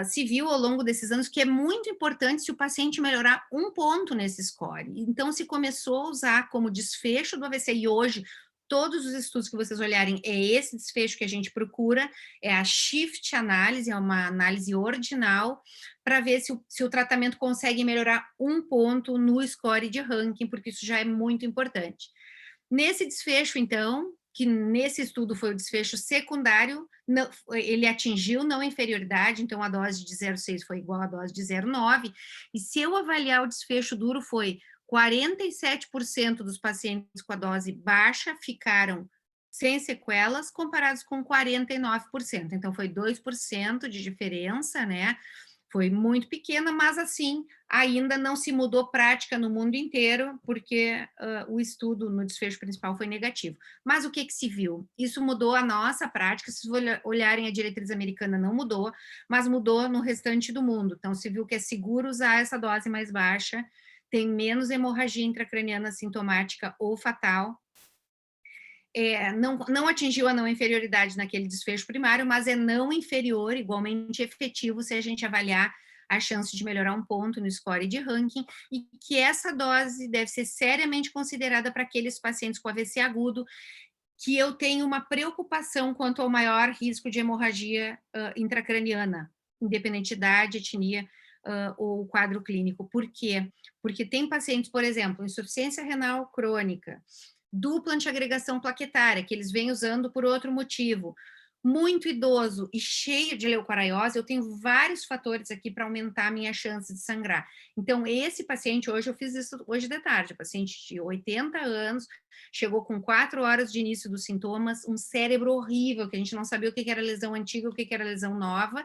se viu ao longo desses anos que é muito importante se o paciente melhorar 1 ponto nesse score. Então, se começou a usar como desfecho do AVC, e hoje, todos os estudos que vocês olharem, é esse desfecho que a gente procura, é a shift análise, é uma análise ordinal, para ver se o tratamento consegue melhorar 1 ponto no score de ranking, porque isso já é muito importante. Nesse desfecho, então, que nesse estudo foi o desfecho secundário, não, ele atingiu não inferioridade, então a dose de 0,6 foi igual à dose de 0,9, e se eu avaliar o desfecho duro, foi 47% dos pacientes com a dose baixa ficaram sem sequelas, comparados com 49%, então foi 2% de diferença, né? Foi muito pequena, mas assim, ainda não se mudou prática no mundo inteiro, porque o estudo no desfecho principal foi negativo. Mas o que se viu? Isso mudou a nossa prática, se olharem a diretriz americana, não mudou, mas mudou no restante do mundo. Então, se viu que é seguro usar essa dose mais baixa, tem menos hemorragia intracraniana sintomática ou fatal, não atingiu a não inferioridade naquele desfecho primário, mas é não inferior, igualmente efetivo, se a gente avaliar a chance de melhorar 1 ponto no score de ranking, e que essa dose deve ser seriamente considerada para aqueles pacientes com AVC agudo, que eu tenho uma preocupação quanto ao maior risco de hemorragia intracraniana, independente de idade, etnia ou quadro clínico. Por quê? Porque tem pacientes, por exemplo, insuficiência renal crônica, dupla antiagregação plaquetária, que eles vêm usando por outro motivo, muito idoso e cheio de leucoraiose, eu tenho vários fatores aqui para aumentar a minha chance de sangrar. Então, esse paciente, hoje eu fiz isso hoje de tarde, paciente de 80 anos, chegou com 4 horas de início dos sintomas, um cérebro horrível, que a gente não sabia o que era lesão antiga, o que era lesão nova,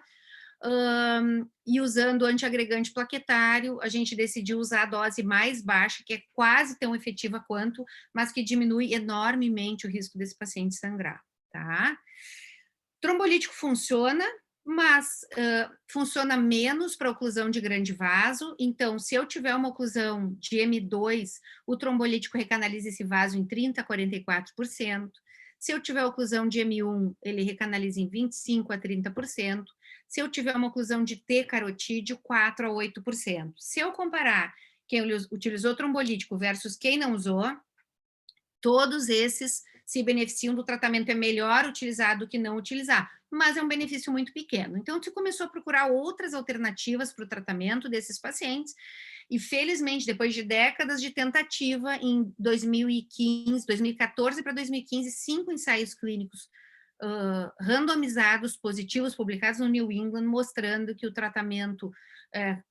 e usando antiagregante plaquetário, a gente decidiu usar a dose mais baixa, que é quase tão efetiva quanto, mas que diminui enormemente o risco desse paciente sangrar, tá? Trombolítico funciona, mas funciona menos para oclusão de grande vaso, então, se eu tiver uma oclusão de M2, o trombolítico recanaliza esse vaso em 30% a 44%, se eu tiver oclusão de M1, ele recanaliza em 25% a 30%, se eu tiver uma oclusão de T carotídeo, 4% a 8%. Se eu comparar quem utilizou trombolítico versus quem não usou, todos esses se beneficiam do tratamento, é melhor utilizar do que não utilizar, mas é um benefício muito pequeno. Então, se começou a procurar outras alternativas para o tratamento desses pacientes, e felizmente, depois de décadas de tentativa, em 2014 para 2015, 5 ensaios clínicos randomizados, positivos, publicados no New England, mostrando que o tratamento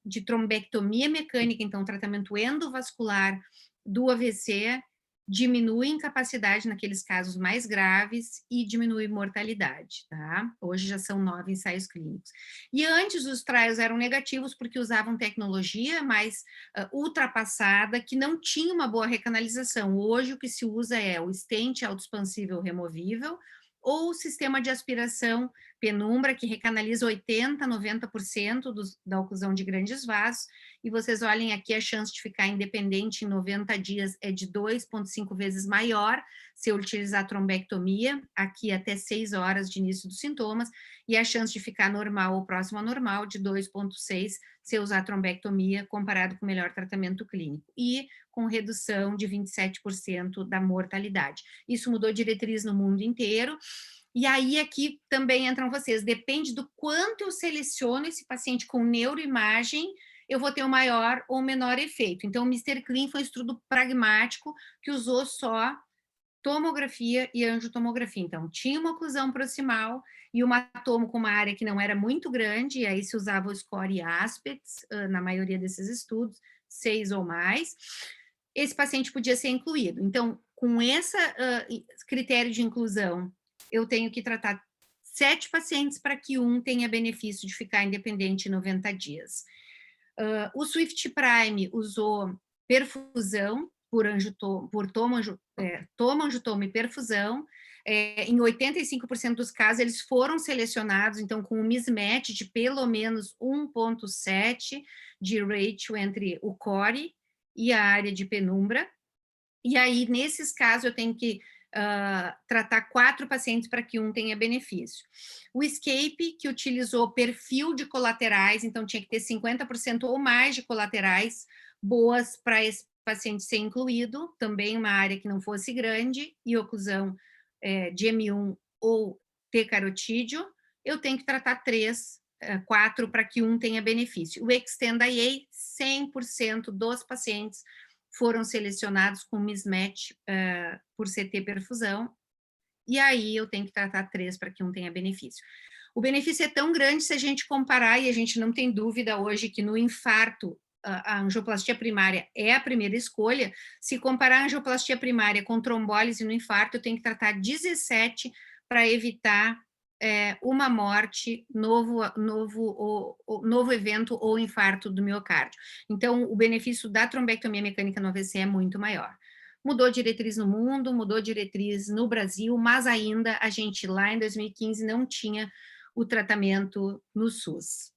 de trombectomia mecânica, então tratamento endovascular do AVC, diminui incapacidade naqueles casos mais graves e diminui mortalidade, tá? Hoje já são 9 ensaios clínicos. E antes os trials eram negativos porque usavam tecnologia mais ultrapassada, que não tinha uma boa recanalização. Hoje o que se usa é o stent autoexpansível removível, ou o sistema de aspiração penumbra, que recanaliza 80%, 90% da oclusão de grandes vasos, e vocês olhem aqui, a chance de ficar independente em 90 dias é de 2,5 vezes maior se eu utilizar trombectomia, aqui até 6 horas de início dos sintomas, e a chance de ficar normal ou próximo a normal de 2,6 se eu usar trombectomia, comparado com o melhor tratamento clínico, e com redução de 27% da mortalidade. Isso mudou diretriz no mundo inteiro. E aí aqui também entram vocês, depende do quanto eu seleciono esse paciente com neuroimagem, eu vou ter um maior ou menor efeito. Então, o Mr. Clean foi um estudo pragmático que usou só tomografia e angiotomografia. Então, tinha uma oclusão proximal e uma tomo com uma área que não era muito grande, e aí se usava o score e aspects, na maioria desses estudos, 6 ou mais. Esse paciente podia ser incluído. Então, com esse critério de inclusão, eu tenho que tratar 7 pacientes para que um tenha benefício de ficar independente em 90 dias. O Swift Prime usou perfusão por tomoangiotomo e perfusão. Em 85% dos casos, eles foram selecionados, então, com um mismatch de pelo menos 1,7 de ratio entre o core e a área de penumbra. E aí, nesses casos, eu tenho que tratar 4 pacientes para que um tenha benefício. O Escape, que utilizou perfil de colaterais, então tinha que ter 50% ou mais de colaterais boas para esse paciente ser incluído, também uma área que não fosse grande, e oclusão de M1 ou T-carotídeo, eu tenho que tratar 4 para que um tenha benefício. O Extend IA, 100% dos pacientes foram selecionados com mismatch por CT perfusão, e aí eu tenho que tratar 3 para que um tenha benefício. O benefício é tão grande se a gente comparar, e a gente não tem dúvida hoje que no infarto a angioplastia primária é a primeira escolha. Se comparar a angioplastia primária com trombólise no infarto, eu tenho que tratar 17 para evitar uma morte, novo evento ou infarto do miocárdio. Então, o benefício da trombectomia mecânica no AVC é muito maior. Mudou diretriz no mundo, mudou diretriz no Brasil, mas ainda a gente lá em 2015 não tinha o tratamento no SUS.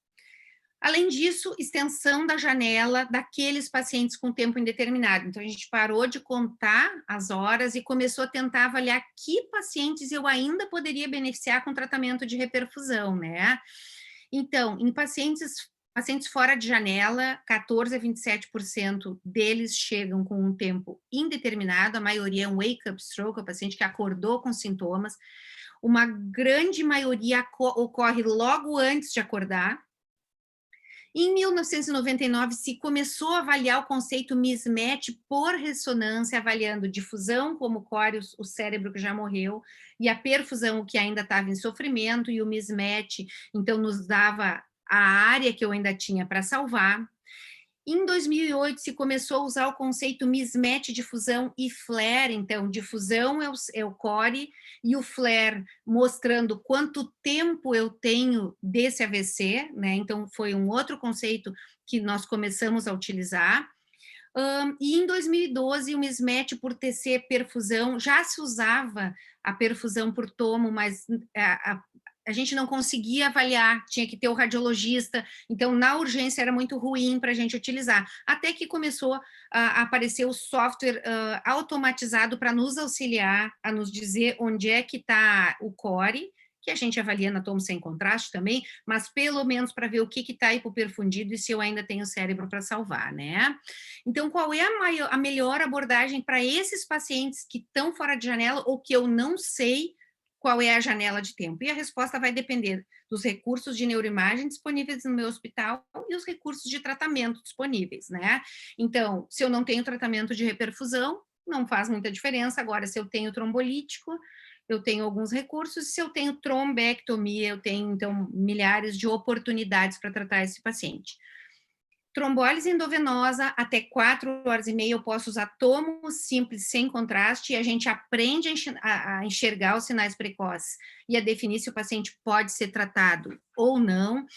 Além disso, extensão da janela daqueles pacientes com tempo indeterminado. Então, a gente parou de contar as horas e começou a tentar avaliar que pacientes eu ainda poderia beneficiar com tratamento de reperfusão, né? Então, em pacientes fora de janela, 14% a 27% deles chegam com um tempo indeterminado, a maioria é um wake-up stroke, o paciente que acordou com sintomas. Uma grande maioria ocorre logo antes de acordar. Em 1999, se começou a avaliar o conceito mismatch por ressonância, avaliando difusão, como o core, o cérebro que já morreu, e a perfusão, o que ainda estava em sofrimento, e o mismatch, então, nos dava a área que eu ainda tinha para salvar. Em 2008, se começou a usar o conceito mismatch, difusão e flare. Então, difusão é o core e o flare mostrando quanto tempo eu tenho desse AVC, né? Então, foi um outro conceito que nós começamos a utilizar. E em 2012, o mismatch por TC perfusão, já se usava a perfusão por tomo, mas a gente não conseguia avaliar, tinha que ter o radiologista, então na urgência era muito ruim para a gente utilizar, até que começou a aparecer o software automatizado para nos auxiliar, a nos dizer onde é que está o core, que a gente avalia na tomo sem contraste também, mas pelo menos para ver o que está hipoperfundido e se eu ainda tenho cérebro para salvar, né? Então, qual é a melhor abordagem para esses pacientes que estão fora de janela ou que eu não sei qual é a janela de tempo? E a resposta vai depender dos recursos de neuroimagem disponíveis no meu hospital e os recursos de tratamento disponíveis, né? Então, se eu não tenho tratamento de reperfusão, não faz muita diferença. Agora, se eu tenho trombolítico, eu tenho alguns recursos. Se eu tenho trombectomia, eu tenho, então, milhares de oportunidades para tratar esse paciente. Trombólise endovenosa, até 4 horas e meia eu posso usar tomo simples, sem contraste, e a gente aprende a enxergar os sinais precoces e a definir se o paciente pode ser tratado ou não.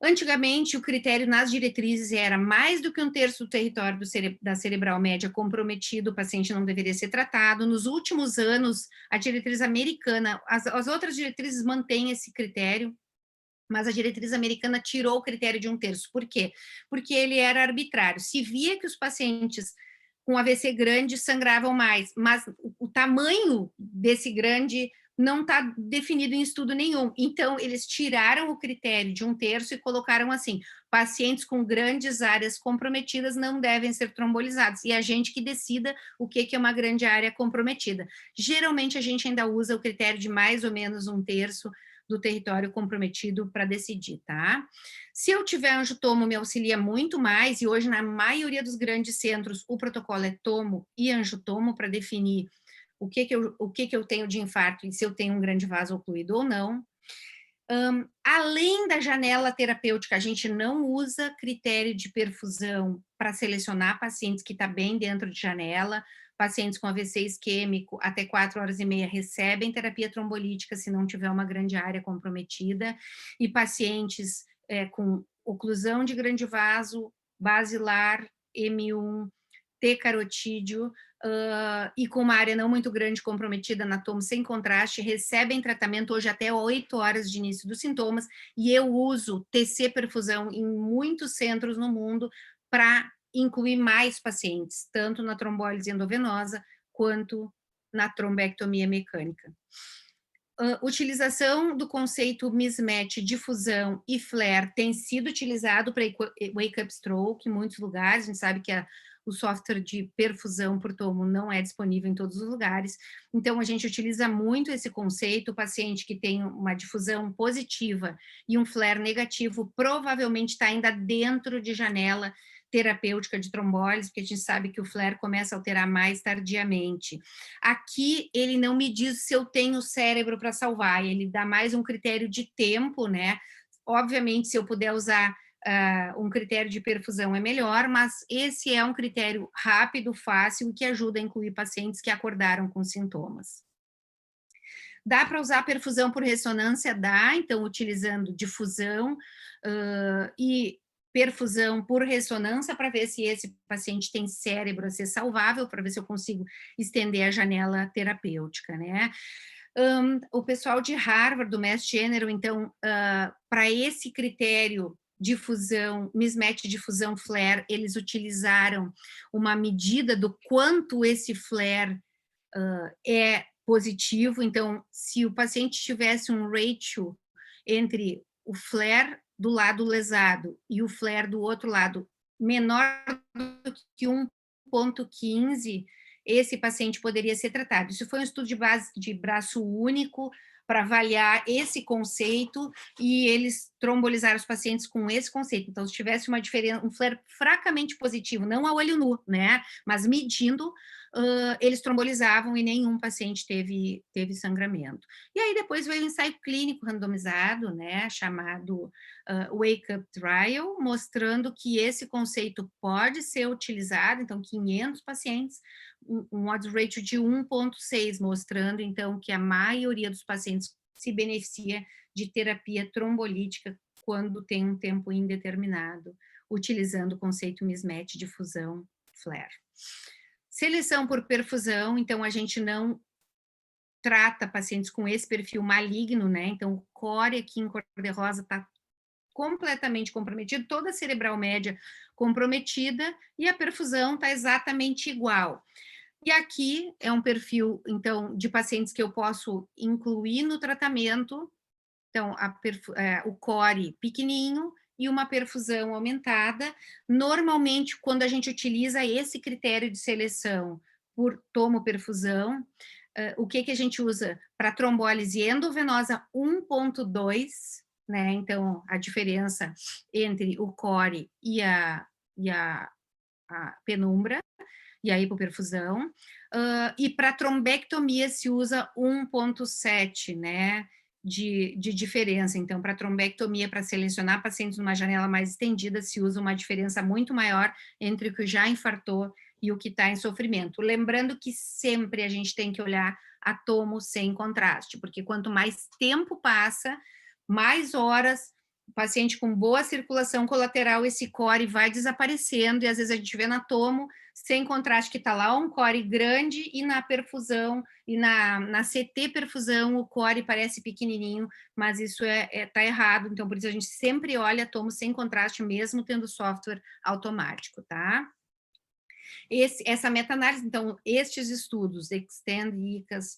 Antigamente, o critério nas diretrizes era mais do que 1/3 do território da cerebral média comprometido, o paciente não deveria ser tratado. Nos últimos anos, a diretriz americana, as outras diretrizes mantêm esse critério, mas a diretriz americana tirou o critério de 1/3. Por quê? Porque ele era arbitrário. Se via que os pacientes com AVC grande sangravam mais, mas o tamanho desse grande não está definido em estudo nenhum. Então, eles tiraram o critério de 1/3 e colocaram assim: pacientes com grandes áreas comprometidas não devem ser trombolizados. E a gente que decida o que é uma grande área comprometida. Geralmente, a gente ainda usa o critério de mais ou menos 1/3 do território comprometido para decidir, tá? Se eu tiver angiotomo, me auxilia muito mais, e hoje, na maioria dos grandes centros, o protocolo é tomo e angiotomo para definir o que eu tenho de infarto e se eu tenho um grande vaso ocluído ou não. Além da janela terapêutica, a gente não usa critério de perfusão para selecionar pacientes que estão bem dentro de janela. Pacientes com AVC isquêmico, até 4 horas e meia, recebem terapia trombolítica se não tiver uma grande área comprometida, e pacientes com oclusão de grande vaso, basilar, M1, T carotídeo, e com uma área não muito grande comprometida na tomo sem contraste, recebem tratamento hoje até 8 horas de início dos sintomas, e eu uso TC perfusão em muitos centros no mundo para incluir mais pacientes, tanto na trombólise endovenosa quanto na trombectomia mecânica. Utilização do conceito mismatch, difusão e flare tem sido utilizado para wake-up stroke em muitos lugares. A gente sabe que o software de perfusão por tomo não é disponível em todos os lugares, então a gente utiliza muito esse conceito. O paciente que tem uma difusão positiva e um flare negativo provavelmente está ainda dentro de janela terapêutica de trombólise, porque a gente sabe que o flare começa a alterar mais tardiamente. Aqui ele não me diz se eu tenho cérebro para salvar, ele dá mais um critério de tempo, né? Obviamente, se eu puder usar um critério de perfusão é melhor, mas esse é um critério rápido, fácil e que ajuda a incluir pacientes que acordaram com sintomas. Dá para usar perfusão por ressonância? Dá, então utilizando difusão e perfusão por ressonância para ver se esse paciente tem cérebro a ser salvável, para ver se eu consigo estender a janela terapêutica, né? O pessoal de Harvard, do Mass General, então, para esse critério difusão, mismatch difusão flare, eles utilizaram uma medida do quanto esse flare é positivo. Então, se o paciente tivesse um ratio entre o flare do lado lesado e o flare do outro lado menor do que 1,15, esse paciente poderia ser tratado. Isso foi um estudo de braço único para avaliar esse conceito, e eles trombolizaram os pacientes com esse conceito. Então, se tivesse uma diferença, um flare fracamente positivo, não a olho nu, né, mas medindo, eles trombolizavam e nenhum paciente teve sangramento. E aí depois veio o ensaio clínico randomizado, né, chamado Wake Up Trial, mostrando que esse conceito pode ser utilizado. Então, 500 pacientes, um odds ratio de 1,6, mostrando então que a maioria dos pacientes se beneficia de terapia trombolítica quando tem um tempo indeterminado, utilizando o conceito mismatch difusão flare. Seleção por perfusão, então a gente não trata pacientes com esse perfil maligno, né? Então o core aqui em cor-de-rosa está completamente comprometido, toda a cerebral média comprometida, e a perfusão está exatamente igual. E aqui é um perfil, então, de pacientes que eu posso incluir no tratamento. Então, o core pequenininho e uma perfusão aumentada. Normalmente, quando a gente utiliza esse critério de seleção por tomoperfusão, o que a gente usa? Para trombólise endovenosa 1.2, né? Então, a diferença entre o core e a penumbra, e a hipoperfusão. E para trombectomia se usa 1.7, né? De diferença. Então, para trombectomia, para selecionar pacientes numa janela mais estendida, se usa uma diferença muito maior entre o que já infartou e o que está em sofrimento. Lembrando que sempre a gente tem que olhar a tomo sem contraste, porque quanto mais tempo passa, mais horas, o paciente com boa circulação colateral, esse core vai desaparecendo, e às vezes a gente vê na tomo, sem contraste, que está lá um core grande, e na perfusão, e na CT perfusão, o core parece pequenininho, mas isso tá errado. Então, por isso a gente sempre olha a tomo sem contraste, mesmo tendo software automático, tá? Essa meta-análise, então, estes estudos, Extend, ICAS,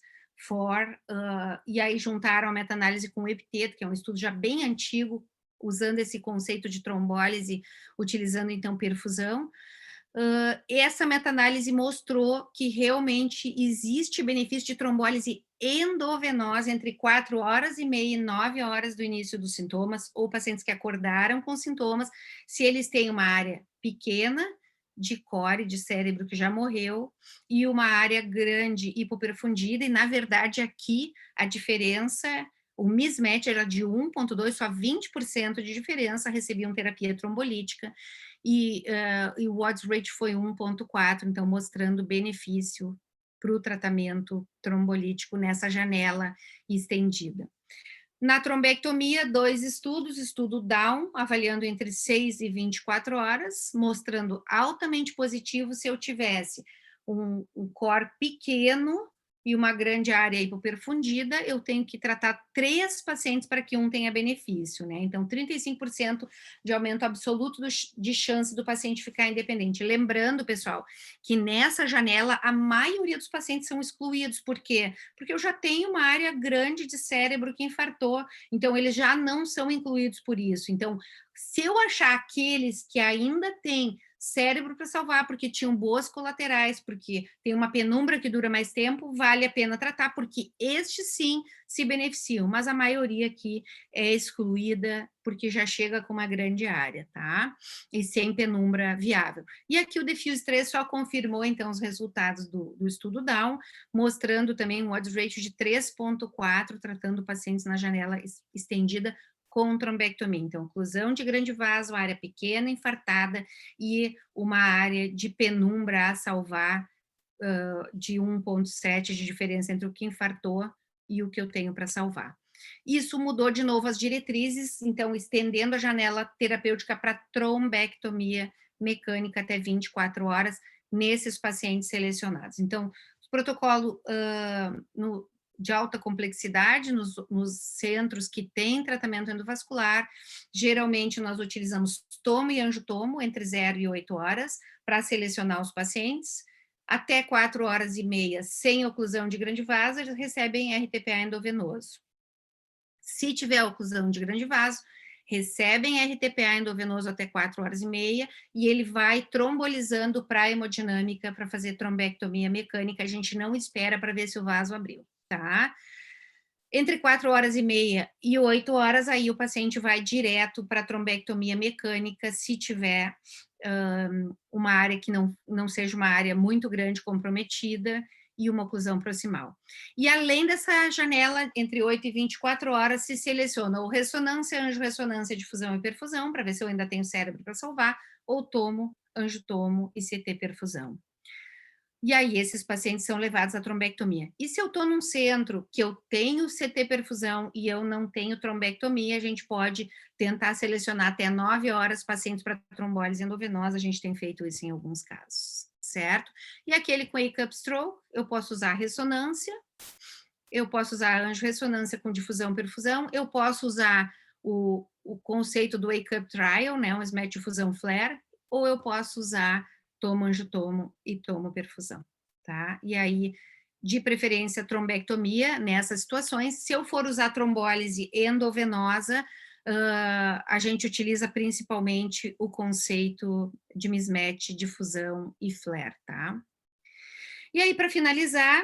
e aí juntaram a meta-análise com o epiteto, que é um estudo já bem antigo, usando esse conceito de trombólise, utilizando, então, perfusão. Essa meta-análise mostrou que realmente existe benefício de trombólise endovenosa entre 4 horas e meia e 9 horas do início dos sintomas, ou pacientes que acordaram com sintomas, se eles têm uma área pequena de core, de cérebro que já morreu, e uma área grande hipoperfundida, e na verdade aqui a diferença, o mismatch era de 1.2, só 20% de diferença recebiam terapia trombolítica, e o odds rate foi 1.4, então mostrando benefício para o tratamento trombolítico nessa janela estendida. Na trombectomia, 2 estudos, estudo Down, avaliando entre 6 e 24 horas, mostrando altamente positivo se eu tivesse um core pequeno e uma grande área hipoperfundida, eu tenho que tratar 3 pacientes para que um tenha benefício, né? Então, 35% de aumento absoluto de chance do paciente ficar independente. Lembrando, pessoal, que nessa janela, a maioria dos pacientes são excluídos. Por quê? Porque eu já tenho uma área grande de cérebro que infartou, então eles já não são incluídos por isso. Então, se eu achar aqueles que ainda têm cérebro para salvar, porque tinham boas colaterais, porque tem uma penumbra que dura mais tempo, vale a pena tratar, porque estes sim se beneficiam, mas a maioria aqui é excluída porque já chega com uma grande área, tá? E sem penumbra viável. E aqui o Diffuse 3 só confirmou, então, os resultados do estudo Down, mostrando também um odds ratio de 3.4, tratando pacientes na janela estendida com trombectomia. Então, oclusão de grande vaso, área pequena, infartada, e uma área de penumbra a salvar de 1.7 de diferença entre o que infartou e o que eu tenho para salvar. Isso mudou de novo as diretrizes, então estendendo a janela terapêutica para trombectomia mecânica até 24 horas nesses pacientes selecionados. Então, o protocolo de alta complexidade nos centros que têm tratamento endovascular, geralmente nós utilizamos tomo e angiotomo entre 0 e 8 horas para selecionar os pacientes. Até 4 horas e meia, sem oclusão de grande vaso, eles recebem RTPA endovenoso. Se tiver oclusão de grande vaso, recebem RTPA endovenoso até 4 horas e meia, e ele vai trombolizando para a hemodinâmica para fazer trombectomia mecânica. A gente não espera para ver se o vaso abriu, tá? Entre 4 horas e meia e 8 horas, aí o paciente vai direto para a trombectomia mecânica, se tiver uma área que não seja uma área muito grande comprometida e uma oclusão proximal. E além dessa janela, entre 8 e 24 horas, se seleciona ou ressonância, angiorressonância, difusão e perfusão, para ver se eu ainda tenho cérebro para salvar, ou tomo, angiotomo e CT perfusão. E aí, esses pacientes são levados à trombectomia. E se eu estou num centro que eu tenho CT perfusão e eu não tenho trombectomia, a gente pode tentar selecionar até 9 horas pacientes para trombólise endovenosa, a gente tem feito isso em alguns casos, certo? E aquele com wake-up stroke, eu posso usar ressonância, eu posso usar angiorressonância com difusão perfusão, eu posso usar o conceito do wake-up trial, né, um SMAT difusão flare, ou eu posso usar tomo angiotomo e tomo perfusão. tá? E aí, de preferência, trombectomia nessas situações. Se eu for usar trombólise endovenosa, a gente utiliza principalmente o conceito de mismatch, difusão e flare, tá? E aí, para finalizar,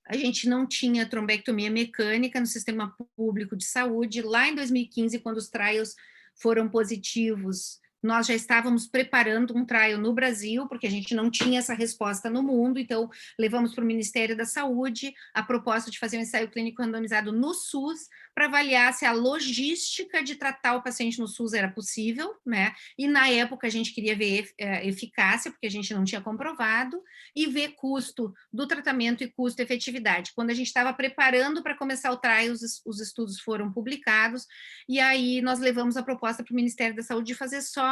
a gente não tinha trombectomia mecânica no sistema público de saúde. Lá em 2015, quando os trials foram positivos, nós já estávamos preparando um trial no Brasil, porque a gente não tinha essa resposta no mundo, então levamos para o Ministério da Saúde a proposta de fazer um ensaio clínico randomizado no SUS, para avaliar se a logística de tratar o paciente no SUS era possível, né? E na época a gente queria ver eficácia, porque a gente não tinha comprovado, e ver custo do tratamento e custo-efetividade. Quando a gente estava preparando para começar o trial, os estudos foram publicados, e aí nós levamos a proposta para o Ministério da Saúde de fazer só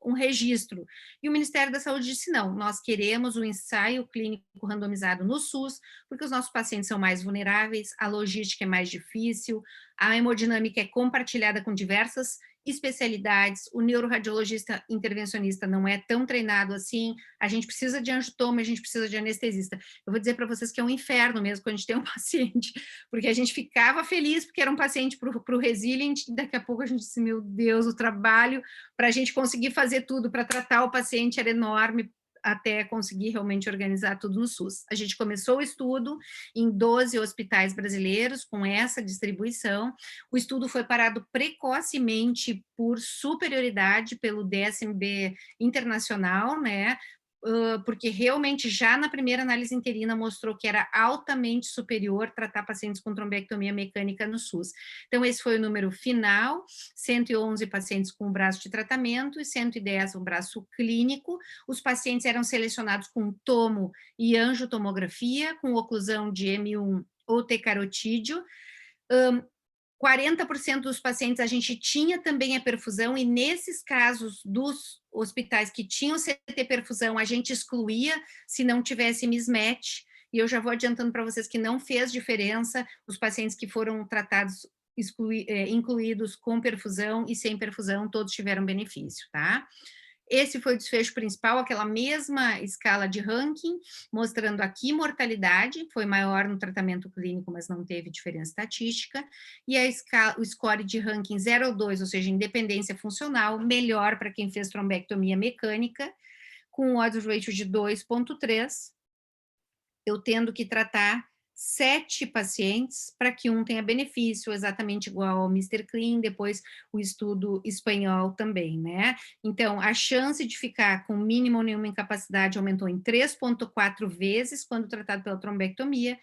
um registro. E o Ministério da Saúde disse, não, nós queremos um ensaio clínico randomizado no SUS, porque os nossos pacientes são mais vulneráveis, a logística é mais difícil, a hemodinâmica é compartilhada com diversas especialidades, o neuroradiologista intervencionista não é tão treinado assim, a gente precisa de angiotoma, a gente precisa de anestesista. Eu vou dizer para vocês que é um inferno mesmo quando a gente tem um paciente, porque a gente ficava feliz porque era um paciente para o Resilient, daqui a pouco a gente disse, meu Deus, o trabalho para a gente conseguir fazer tudo, para tratar o paciente era enorme, até conseguir realmente organizar tudo no SUS. A gente começou o estudo em 12 hospitais brasileiros, com essa distribuição. O estudo foi parado precocemente por superioridade pelo DSMB internacional, né? Porque realmente já na primeira análise interina mostrou que era altamente superior tratar pacientes com trombectomia mecânica no SUS. Então esse foi o número final, 111 pacientes com o braço de tratamento e 110 o braço clínico. Os pacientes eram selecionados com tomo e angiotomografia, com oclusão de M1 ou T-carotídeo. 40% dos pacientes a gente tinha também a perfusão, e nesses casos dos hospitais que tinham CT perfusão, a gente excluía se não tivesse mismatch, e eu já vou adiantando para vocês que não fez diferença, os pacientes que foram tratados, incluídos com perfusão e sem perfusão, todos tiveram benefício, tá? Esse foi o desfecho principal, aquela mesma escala de ranking, mostrando aqui mortalidade, foi maior no tratamento clínico, mas não teve diferença estatística, e o score de ranking 0 ou 2, ou seja, independência funcional, melhor para quem fez trombectomia mecânica, com um odds ratio de 2,3, eu tendo que tratar 7 pacientes para que um tenha benefício, exatamente igual ao Mr. Clean, depois o estudo espanhol também, né? Então, a chance de ficar com mínimo ou nenhuma incapacidade aumentou em 3,4 vezes quando tratado pela trombectomia,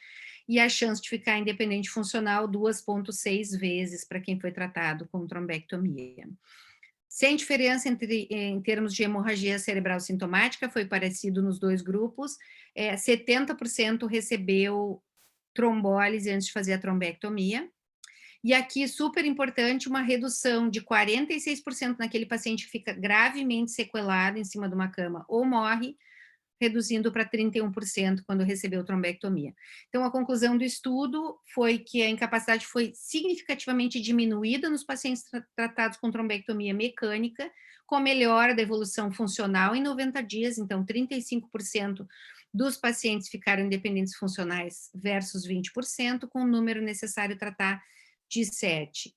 e a chance de ficar independente funcional 2,6 vezes para quem foi tratado com trombectomia. Sem diferença em termos de hemorragia cerebral sintomática, foi parecido nos dois grupos, 70% recebeu trombólise antes de fazer a trombectomia, e aqui, super importante, uma redução de 46% naquele paciente que fica gravemente sequelado em cima de uma cama ou morre, reduzindo para 31% quando recebeu trombectomia. Então, a conclusão do estudo foi que a incapacidade foi significativamente diminuída nos pacientes tratados com trombectomia mecânica, com melhora da evolução funcional em 90 dias, então 35% dos pacientes ficaram independentes funcionais versus 20%, com o número necessário tratar de 7.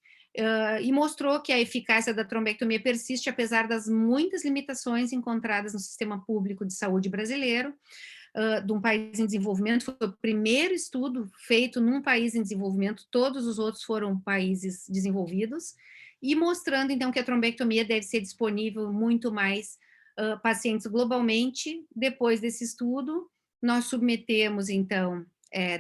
E mostrou que a eficácia da trombectomia persiste apesar das muitas limitações encontradas no sistema público de saúde brasileiro, de um país em desenvolvimento. Foi o primeiro estudo feito num país em desenvolvimento, todos os outros foram países desenvolvidos, e mostrando, então, que a trombectomia deve ser disponível muito mais pacientes globalmente. Depois desse estudo, nós submetemos, então,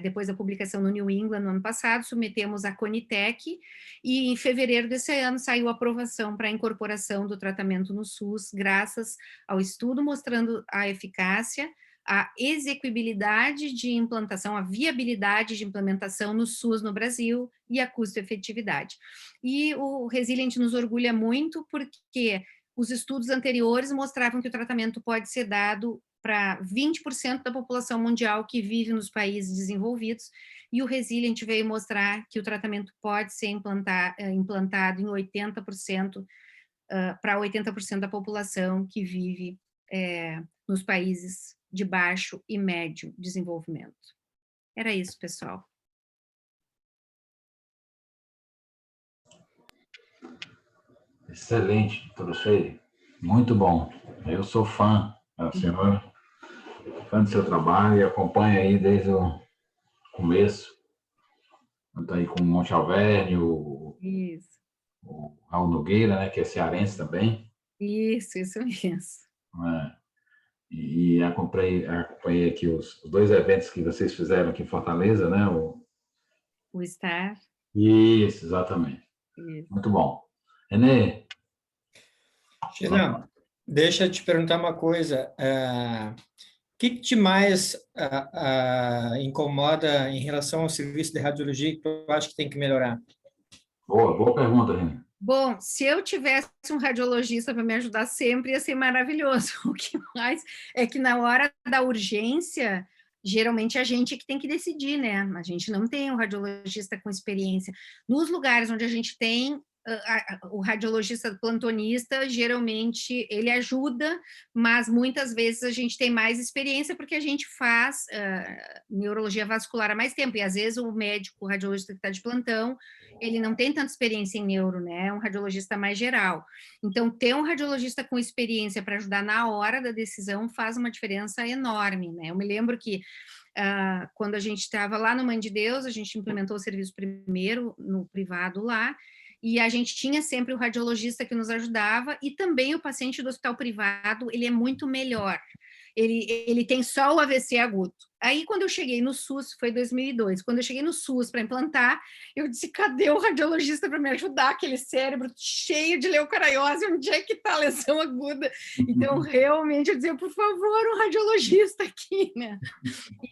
depois da publicação no New England, no ano passado, submetemos a Conitec, e em fevereiro desse ano saiu a aprovação para a incorporação do tratamento no SUS, graças ao estudo mostrando a eficácia, a execuibilidade de implantação, a viabilidade de implementação no SUS no Brasil e a custo-efetividade. E o Resilient nos orgulha muito porque os estudos anteriores mostravam que o tratamento pode ser dado para 20% da população mundial que vive nos países desenvolvidos, e o Resilient veio mostrar que o tratamento pode ser implantado em 80%, para 80% da população que vive nos países de baixo e médio desenvolvimento. Era isso, pessoal. Excelente, doutora Sheila. Muito bom. Eu sou fã da senhora, fã do seu trabalho e acompanho aí desde o começo. Está aí com o Monte Alverne, Isso. o Raul Nogueira, né, que é cearense também. Isso mesmo. Né? E acompanhei aqui os 2 eventos que vocês fizeram aqui em Fortaleza, né? O estar. Isso, exatamente. Isso. Muito bom. Renê? Sheila, deixa eu te perguntar uma coisa. O que te mais incomoda em relação ao serviço de radiologia que tu acha que tem que melhorar? Boa pergunta, Renê. Bom, se eu tivesse um radiologista para me ajudar sempre, ia ser maravilhoso. O que mais é que na hora da urgência, geralmente a gente é que tem que decidir, né? A gente não tem um radiologista com experiência. Nos lugares onde a gente tem o radiologista plantonista, geralmente ele ajuda, mas muitas vezes a gente tem mais experiência porque a gente faz neurologia vascular há mais tempo, e às vezes o médico, o radiologista que está de plantão, ele não tem tanta experiência em neuro, né? É um radiologista mais geral. Então, ter um radiologista com experiência para ajudar na hora da decisão faz uma diferença enorme, né? Eu me lembro que quando a gente estava lá no Mãe de Deus, a gente implementou o serviço primeiro no privado lá, e a gente tinha sempre o radiologista que nos ajudava, e também o paciente do hospital privado, ele é muito melhor. Ele tem só o AVC agudo. Aí, quando eu cheguei no SUS, foi 2002, quando eu cheguei no SUS para implantar, eu disse, cadê o radiologista para me ajudar? Aquele cérebro cheio de leucariose, onde é que está a lesão aguda? Então, realmente, eu dizia, por favor, um radiologista aqui, né?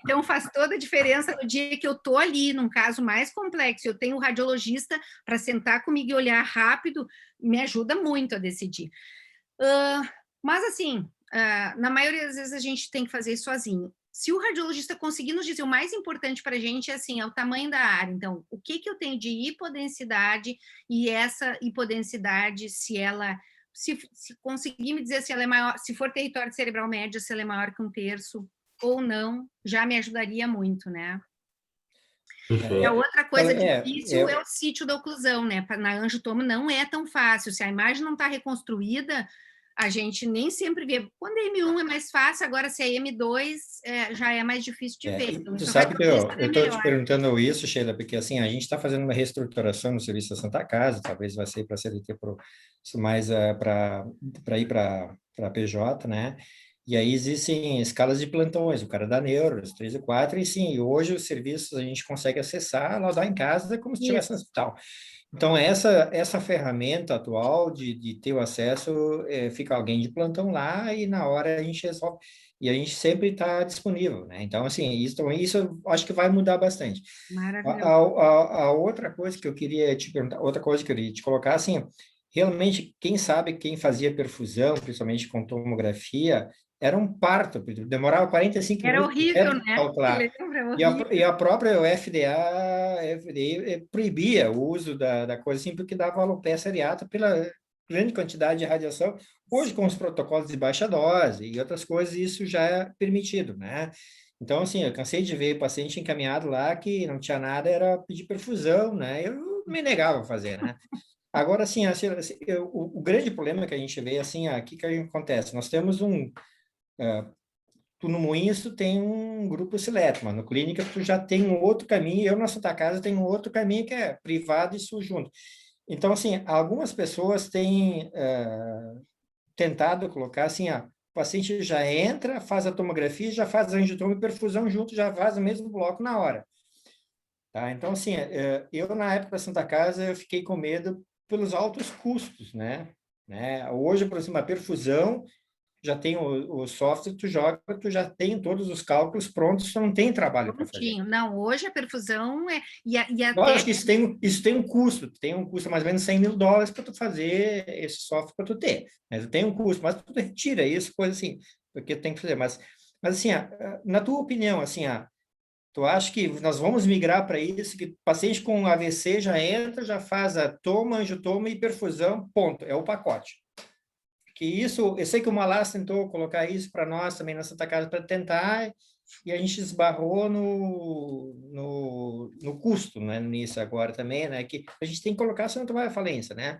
Então, faz toda a diferença no dia que eu estou ali, num caso mais complexo, eu tenho um radiologista para sentar comigo e olhar rápido, me ajuda muito a decidir. Mas, assim, na maioria das vezes a gente tem que fazer isso sozinho. Se o radiologista conseguir nos dizer, o mais importante para a gente é assim, é o tamanho da área. Então, o que eu tenho de hipodensidade, e essa hipodensidade, se conseguir me dizer se ela é maior, se for território cerebral médio, se ela é maior que 1/3 ou não, já me ajudaria muito, né? E a outra coisa difícil é o sítio da oclusão, né? Na angiotomo não é tão fácil. Se a imagem não está reconstruída, a gente nem sempre vê. Quando é M1 é mais fácil, agora se é M2 já é mais difícil de ver. Então, tu sabe que eu estou te perguntando isso, Sheila, porque assim, a gente está fazendo uma reestruturação no serviço da Santa Casa, talvez vai ser para a CDT, mais para ir para a PJ, né? E aí existem escalas de plantões, o cara dá neuro, 3 e 4, e sim, hoje os serviços a gente consegue acessar, laudar em casa como se estivesse no hospital. Então, essa ferramenta atual de ter o acesso, fica alguém de plantão lá e na hora a gente resolve. E a gente sempre está disponível, né? Então, assim, isso eu acho que vai mudar bastante. Maravilhoso. A outra coisa que eu queria te perguntar, outra coisa que eu queria te colocar, assim, realmente, quem fazia perfusão, principalmente com tomografia, era um parto, demorava 45 era minutos. Horrível, né? E a própria FDA proibia o uso da coisa assim, porque dava alopecia areata pela grande quantidade de radiação. Hoje, com os protocolos de baixa dose e outras coisas, isso já é permitido, né? Então, assim, eu cansei de ver paciente encaminhado lá que não tinha nada, era pedir perfusão, né? Eu me negava a fazer, né? Agora, assim, o grande problema que a gente vê, assim, o que acontece? Nós temos tu no Moinhos, tu tem um grupo seleto, mas no Clínica tu já tem um outro caminho, eu na Santa Casa tenho um outro caminho que é privado e SUS junto. Então, assim, algumas pessoas têm tentado colocar assim, o paciente já entra, faz a tomografia, já faz a angiotomo e perfusão junto, já faz o mesmo bloco na hora. Tá? Então, assim, eu na época da Santa Casa, eu fiquei com medo pelos altos custos, né? Hoje, por exemplo, a perfusão, já tem o software, tu já tem todos os cálculos prontos, tu não tem trabalho para fazer. Não, hoje a perfusão Lógico que isso tem um custo, mais ou menos $100.000 para tu fazer esse software para tu ter, mas tem um custo, mas tu retira isso, coisa assim, porque tu tem que fazer, mas assim, na tua opinião, assim, tu acha que nós vamos migrar para isso, que paciente com AVC já entra, já faz a toma, angiotoma e perfusão, ponto, é o pacote. que isso, eu sei que o Malas tentou colocar isso para nós também na Santa Casa para tentar, e a gente esbarrou no custo, né, nisso agora também, né, que a gente tem que colocar, senão tu vai à falência, né,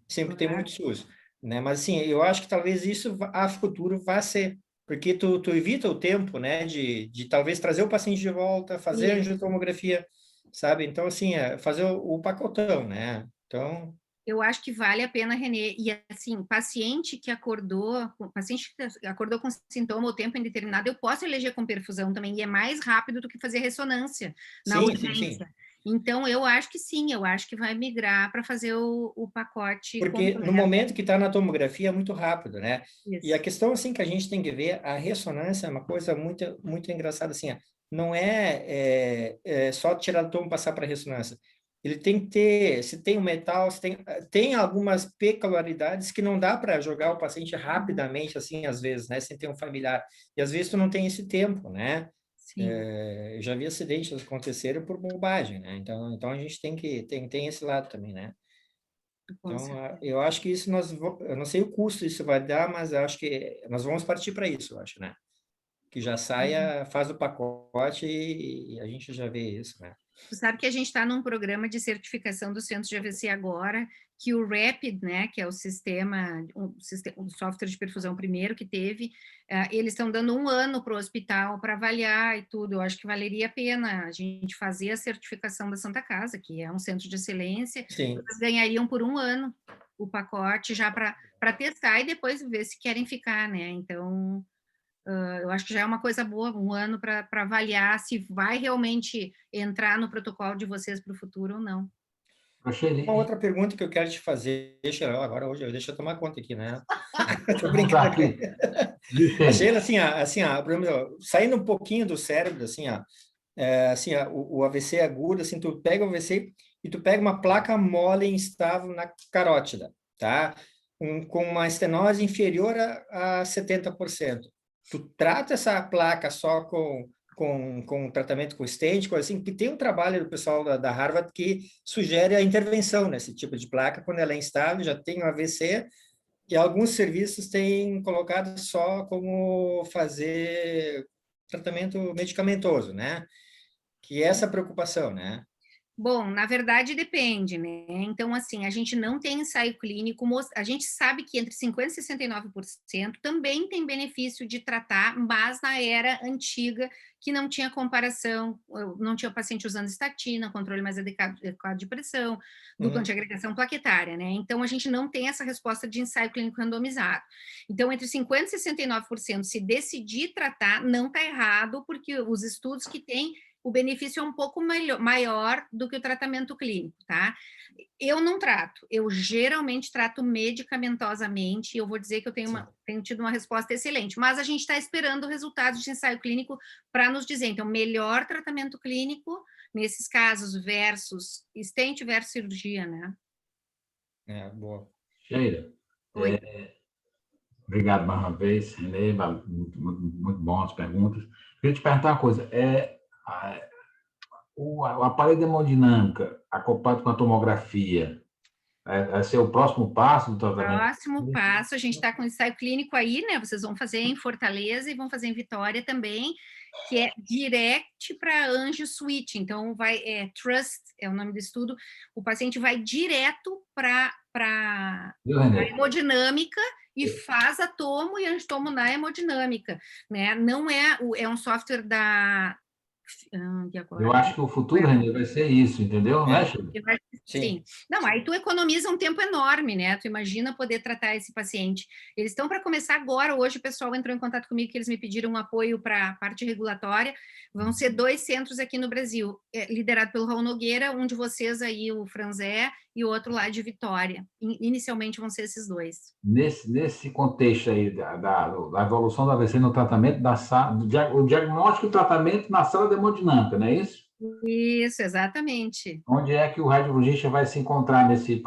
sempre tem muito SUS, né, mas assim, eu acho que talvez isso a futuro vá ser, porque tu evita o tempo, né, de talvez trazer o paciente de volta, fazer a angiotomografia, sabe, então assim, fazer o pacotão, né, então... Eu acho que vale a pena, Renê. E assim, paciente que acordou com sintoma ou tempo indeterminado, eu posso eleger com perfusão também, e é mais rápido do que fazer ressonância na urgência. Então, eu acho que sim, eu acho que vai migrar para fazer o pacote porque completo. no momento que está na tomografia é muito rápido, né? Isso. E a questão, assim, que a gente tem que ver, a ressonância é uma coisa muito, muito engraçada, assim, não é só tirar do tomo e passar para a ressonância. Ele tem que ter, se tem um metal, se tem algumas peculiaridades que não dá para jogar o paciente rapidamente, assim, às vezes, né? Sem ter um familiar. E às vezes tu não tem esse tempo, né? Eu já vi acidentes acontecerem por bobagem, né? Então a gente tem esse lado também, né? Então, eu acho que isso eu não sei o custo isso vai dar, mas eu acho que nós vamos partir para isso, eu acho, né? Que já saia, faz o pacote e a gente já vê isso, né? Tu sabe que a gente está num programa de certificação do centro de AVC agora, que o RAPID, né, que é o software de perfusão primeiro que teve, eles estão dando 1 ano para o hospital para avaliar e tudo. Eu acho que valeria a pena a gente fazer a certificação da Santa Casa, que é um centro de excelência. Sim. Eles ganhariam por 1 ano o pacote já para testar e depois ver se querem ficar, né? Então... eu acho que já é uma coisa boa, 1 ano para avaliar se vai realmente entrar no protocolo de vocês para o futuro ou não. Uma outra pergunta que eu quero te fazer, agora hoje, deixa eu tomar conta aqui, né? Tô brincando aqui. Achei assim, saindo um pouquinho do cérebro, o AVC agudo, assim, tu pega o AVC e tu pega uma placa mole instável na carótida, tá? Com uma estenose inferior a 70%. Tu trata essa placa só com tratamento com stent, coisa assim, que tem um trabalho do pessoal da Harvard que sugere a intervenção nesse tipo de placa, quando ela é instável, já tem um AVC, e alguns serviços têm colocado só como fazer tratamento medicamentoso, né? Que é essa preocupação, né? Bom, na verdade depende, né? Então, assim, a gente não tem ensaio clínico, a gente sabe que entre 50% e 69% também tem benefício de tratar, mas na era antiga, que não tinha comparação, não tinha paciente usando estatina, controle mais adequado de pressão, dupla antiagregação plaquetária, né? Então, a gente não tem essa resposta de ensaio clínico randomizado. Então, entre 50% e 69%, se decidir tratar, não está errado, porque os estudos que tem o benefício é um pouco maior do que o tratamento clínico, tá? Eu não trato, eu geralmente trato medicamentosamente, e eu vou dizer que eu tenho tido uma resposta excelente, mas a gente está esperando resultados de ensaio clínico para nos dizer, então, melhor tratamento clínico nesses casos versus stent versus cirurgia, né? Boa. Sheila, obrigado mais uma vez, Renê, muito bom as perguntas. Queria te perguntar uma coisa, o aparelho de hemodinâmica acoplado com a tomografia, vai ser o próximo passo do tratamento? Próximo passo, a gente está com ensaio clínico aí, né? Vocês vão fazer em Fortaleza e vão fazer em Vitória também, que é direct para Angio Switch. Então, Trust é o nome do estudo. O paciente vai direto para hemodinâmica e faz a tomo e angiotomo na hemodinâmica, né? Não é um software da... Eu acho que o futuro, Renê, vai ser isso, entendeu? Não é, Sheila? Sim. Não, aí tu economiza um tempo enorme, né? Tu imagina poder tratar esse paciente. Eles estão para começar agora, hoje o pessoal entrou em contato comigo que eles me pediram um apoio para a parte regulatória. Vão ser 2 centros aqui no Brasil, liderado pelo Raul Nogueira, um de vocês aí, o Franzé, e o outro lá de Vitória. Inicialmente vão ser esses 2. Nesse contexto aí da evolução do AVC no tratamento o diagnóstico e o tratamento na sala de hemodinâmica, não é isso? Isso, exatamente. Onde é que o radiologista vai se encontrar nesse...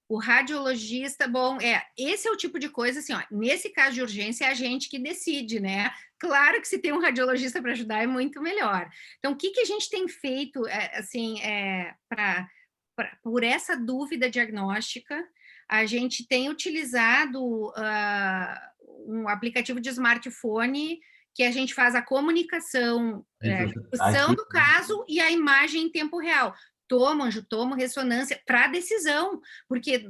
O radiologista, bom, esse é o tipo de coisa, assim, ó, nesse caso de urgência é a gente que decide, né? Claro que se tem um radiologista para ajudar é muito melhor. Então, o que a gente tem feito, para por essa dúvida diagnóstica, a gente tem utilizado um aplicativo de smartphone que a gente faz a comunicação, discussão do caso e a imagem em tempo real. Tomo ressonância para decisão, porque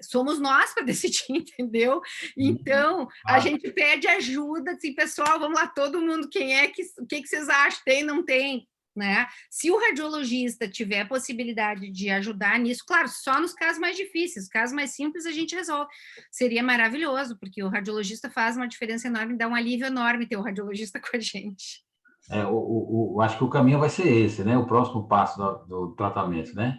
somos nós para decidir, entendeu? Então, a gente pede ajuda, assim, pessoal, vamos lá, todo mundo, o que vocês acham? Tem, não tem? Né? Se o radiologista tiver a possibilidade de ajudar nisso, claro, só nos casos mais difíceis, casos mais simples a gente resolve. Seria maravilhoso, porque o radiologista faz uma diferença enorme, dá um alívio enorme ter o radiologista com a gente. Acho que o caminho vai ser esse, né? O próximo passo do tratamento, né?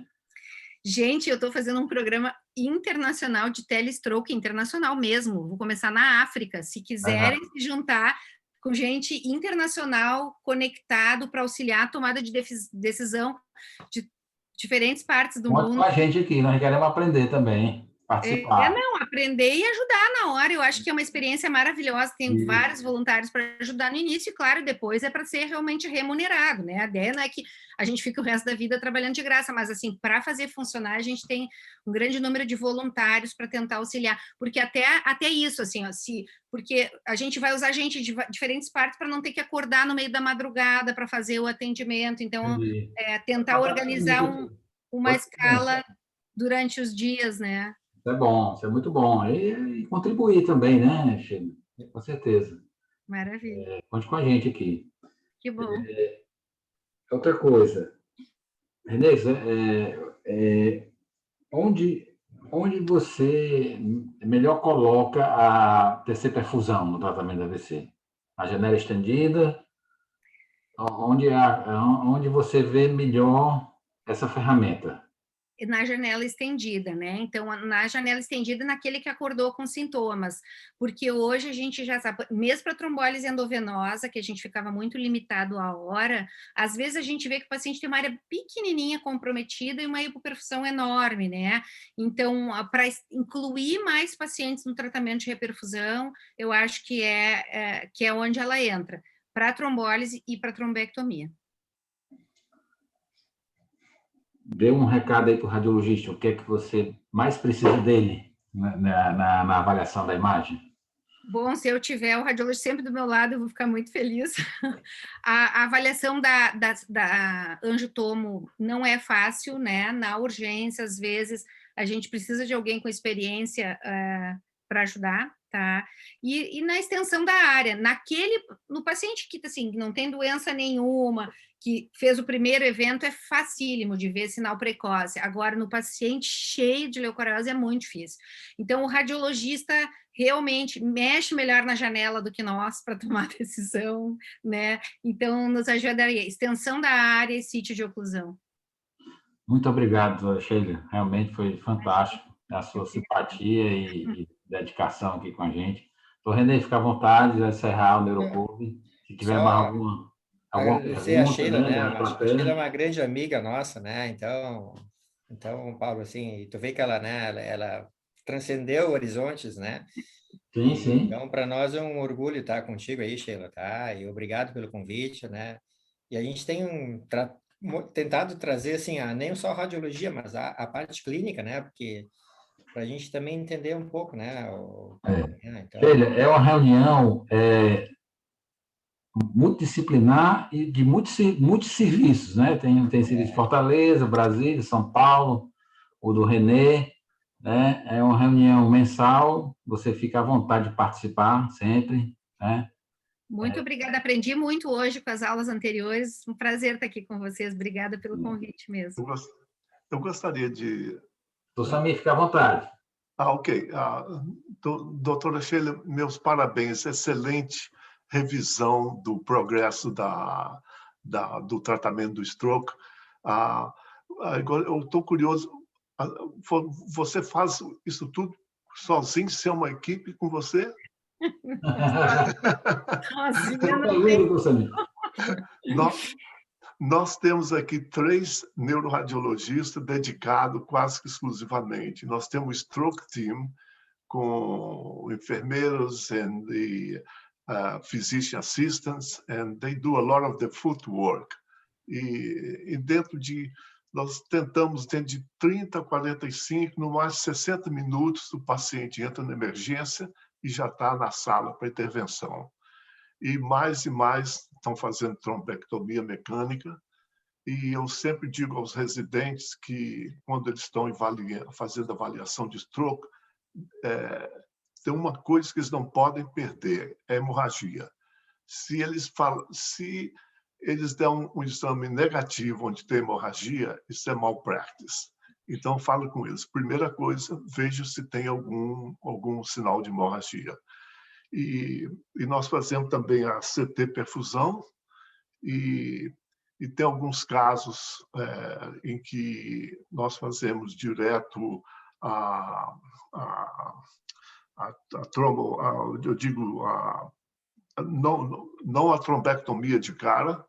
Gente, eu estou fazendo um programa internacional de telestroke, internacional mesmo. Vou começar na África. Se quiserem se juntar com gente internacional conectado para auxiliar a tomada de decisão de diferentes partes do mundo. Com a gente aqui, nós queremos aprender também, participar. Não, aprender e ajudar na hora. Eu acho que é uma experiência maravilhosa. Tem vários voluntários para ajudar no início, e claro, depois é para ser realmente remunerado, né? A ideia não é que a gente fique o resto da vida trabalhando de graça, mas assim, para fazer funcionar, a gente tem um grande número de voluntários para tentar auxiliar, porque até isso, assim, ó, porque a gente vai usar gente de diferentes partes para não ter que acordar no meio da madrugada para fazer o atendimento, então tentar organizar uma escala durante os dias, né? Isso é bom, isso é muito bom. E contribuir também, né, Sheila? Com certeza. Maravilha. Conte com a gente aqui. Que bom. Outra coisa, Renê, onde você melhor coloca a TC perfusão no tratamento da AVC? A janela estendida? Onde você vê melhor essa ferramenta? Na janela estendida, né? Então, na janela estendida, naquele que acordou com sintomas, porque hoje a gente já sabe, mesmo para trombólise endovenosa, que a gente ficava muito limitado à hora, às vezes a gente vê que o paciente tem uma área pequenininha comprometida e uma hipoperfusão enorme, né? Então, para incluir mais pacientes no tratamento de reperfusão, eu acho que é onde ela entra, para trombólise e para trombectomia. Dê um recado aí para o radiologista, o que é que você mais precisa dele na avaliação da imagem? Bom, se eu tiver o radiologista sempre do meu lado, eu vou ficar muito feliz. A avaliação da angiotomo não é fácil, né? Na urgência, às vezes, a gente precisa de alguém com experiência para ajudar, tá? E na extensão da área, no paciente que assim, não tem doença nenhuma, que fez o primeiro evento, é facílimo de ver sinal precoce. Agora, no paciente cheio de leucoriose, é muito difícil. Então, o radiologista realmente mexe melhor na janela do que nós para tomar decisão, né? Então, nos ajudaria. Extensão da área e sítio de oclusão. Muito obrigado, Sheila. Realmente foi fantástico a sua simpatia e dedicação aqui com a gente. Então, Renê, fica à vontade de encerrar o Neuroclube. Se tiver mais alguma agradecer pergunta, a Sheila, né? A plateia. Sheila é uma grande amiga nossa, né? Então, Paulo, assim, tu vê que ela, né? Ela transcendeu horizontes, né? Sim. Então, para nós é um orgulho estar contigo aí, Sheila, tá? E obrigado pelo convite, né? E a gente tem tentado trazer, assim, nem só a radiologia, mas a parte clínica, né? Porque para a gente também entender um pouco, né? Então... Sheila, é uma reunião multidisciplinar e de muitos serviços, né? Tem serviço de Fortaleza, Brasília, São Paulo, o do Renê, né? É uma reunião mensal, você fica à vontade de participar sempre, né? Muito obrigada, aprendi muito hoje com as aulas anteriores, um prazer estar aqui com vocês, obrigada pelo convite mesmo. Eu gostaria de... Samir, fica à vontade. Ok. Doutora Sheila, meus parabéns, excelente revisão do progresso do tratamento do stroke. Agora, eu estou curioso, você faz isso tudo sozinho, sem uma equipe com você? Nós temos aqui 3 neuroradiologistas dedicados quase que exclusivamente. Nós temos o Stroke Team, com enfermeiros and the physician assistants, and they do a lot of the footwork. E dentro de nós tentamos dentro de 30 a 45, no mais 60 minutos, o paciente entra na emergência e já está na sala para intervenção. E mais estão fazendo trombectomia mecânica. E eu sempre digo aos residentes que, quando eles estão fazendo avaliação de stroke, tem uma coisa que eles não podem perder, é a hemorragia. Se eles dão um exame negativo onde tem hemorragia, isso é malpractice. Então, falo com eles. Primeira coisa, veja se tem algum sinal de hemorragia. E nós fazemos também a CT perfusão e tem alguns casos em que nós fazemos direto não a trombectomia de cara,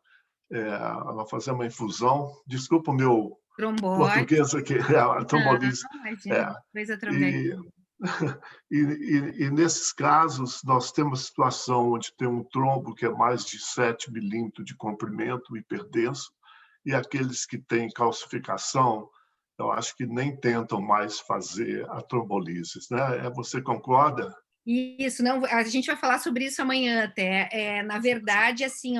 nós fazemos uma infusão. Desculpa o meu português aqui, a trombolise. E nesses casos, nós temos situação onde tem um trombo que é mais de 7 milímetros de comprimento, hiperdenso, e aqueles que têm calcificação, eu acho que nem tentam mais fazer a trombolise, né? Você concorda? Isso, não, a gente vai falar sobre isso amanhã até. Na verdade, assim,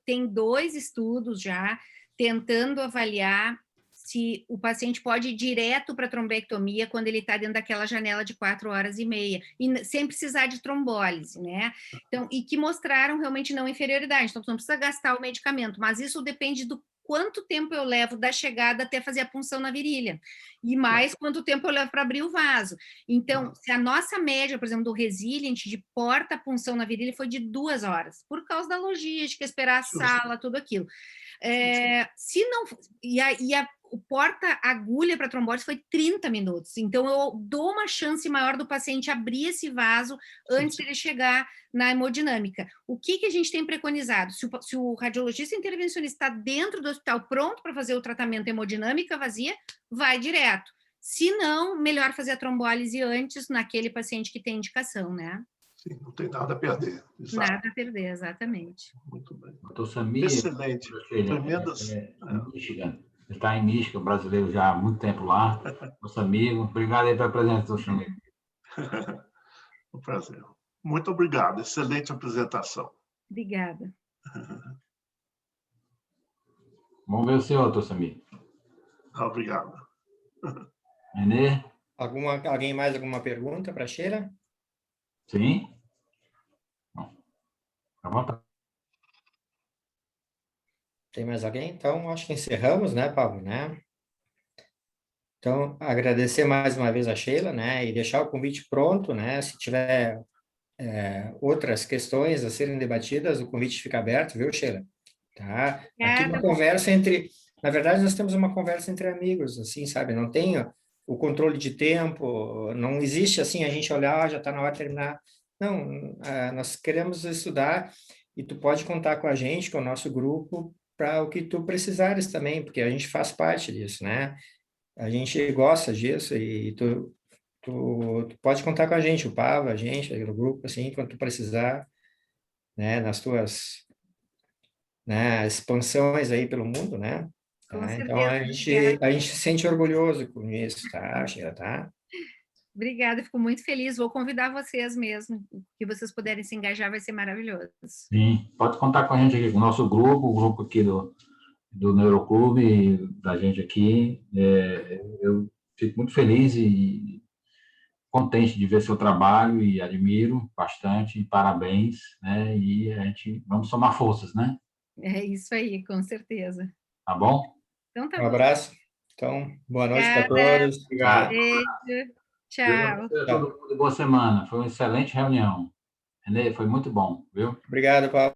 tem 2 estudos já tentando avaliar se o paciente pode ir direto para a trombectomia quando ele está dentro daquela janela de 4 horas e meia, e sem precisar de trombólise, né? Então, e que mostraram realmente não inferioridade, então não precisa gastar o medicamento, mas isso depende do quanto tempo eu levo da chegada até fazer a punção na virilha, e mais quanto tempo eu levo para abrir o vaso. Então, se a nossa média, por exemplo, do Resilient, de porta-punção na virilha, foi de 2 horas, por causa da logística, esperar a sala, tudo aquilo. Se não... O porta-agulha para trombose foi 30 minutos. Então, eu dou uma chance maior do paciente abrir esse vaso antes de ele chegar na hemodinâmica. O que a gente tem preconizado? Se o radiologista intervencionista está dentro do hospital pronto para fazer o tratamento hemodinâmica vazia, vai direto. Se não, melhor fazer a trombólise antes naquele paciente que tem indicação, né? Sim, não tem nada a perder. Exato. Nada a perder, exatamente. Muito bem. Doutor Samir, excelente. Tremendas... Michigan. Ele está em Michigan, brasileiro já há muito tempo lá, nosso amigo. Obrigado aí pela presença, doutor Samir. Um prazer. Muito obrigado. Excelente apresentação. Obrigada. Vamos ver o senhor, doutor Samir. Obrigado. Renê? Alguém mais alguma pergunta para a Sheila? Sim? Bom, à vontade. Tem mais alguém? Então, acho que encerramos, né, Pablo, né? Então, agradecer mais uma vez a Sheila, né, e deixar o convite pronto, né, se tiver outras questões a serem debatidas, o convite fica aberto, viu, Sheila? Tá? Aqui uma conversa na verdade, nós temos uma conversa entre amigos, assim, sabe? Não tem o controle de tempo, não existe, assim, a gente olhar, já está na hora de terminar. Não, nós queremos estudar e tu pode contar com a gente, com o nosso grupo, para o que tu precisares também, porque a gente faz parte disso, né? A gente gosta disso e tu pode contar com a gente, o Pava, a gente, o grupo, assim, quando tu precisar, né, nas tuas, né, expansões aí pelo mundo, né? Tá? Então, a gente se sente orgulhoso com isso, tá, Sheila, tá? Obrigada, fico muito feliz. Vou convidar vocês mesmo, que vocês puderem se engajar, vai ser maravilhoso. Sim, pode contar com a gente aqui, com o nosso grupo, o grupo aqui do Neuroclube, da gente aqui. Eu fico muito feliz e contente de ver seu trabalho e admiro bastante, parabéns, né? E a gente, vamos somar forças, né? É isso aí, com certeza. Tá bom? Então tá Um bom. abraço. Então, boa noite para todos. Obrigado. Beijo. Tchau. Todo mundo, boa semana. Foi uma excelente reunião. Renê, foi muito bom, viu? Obrigado, Paulo.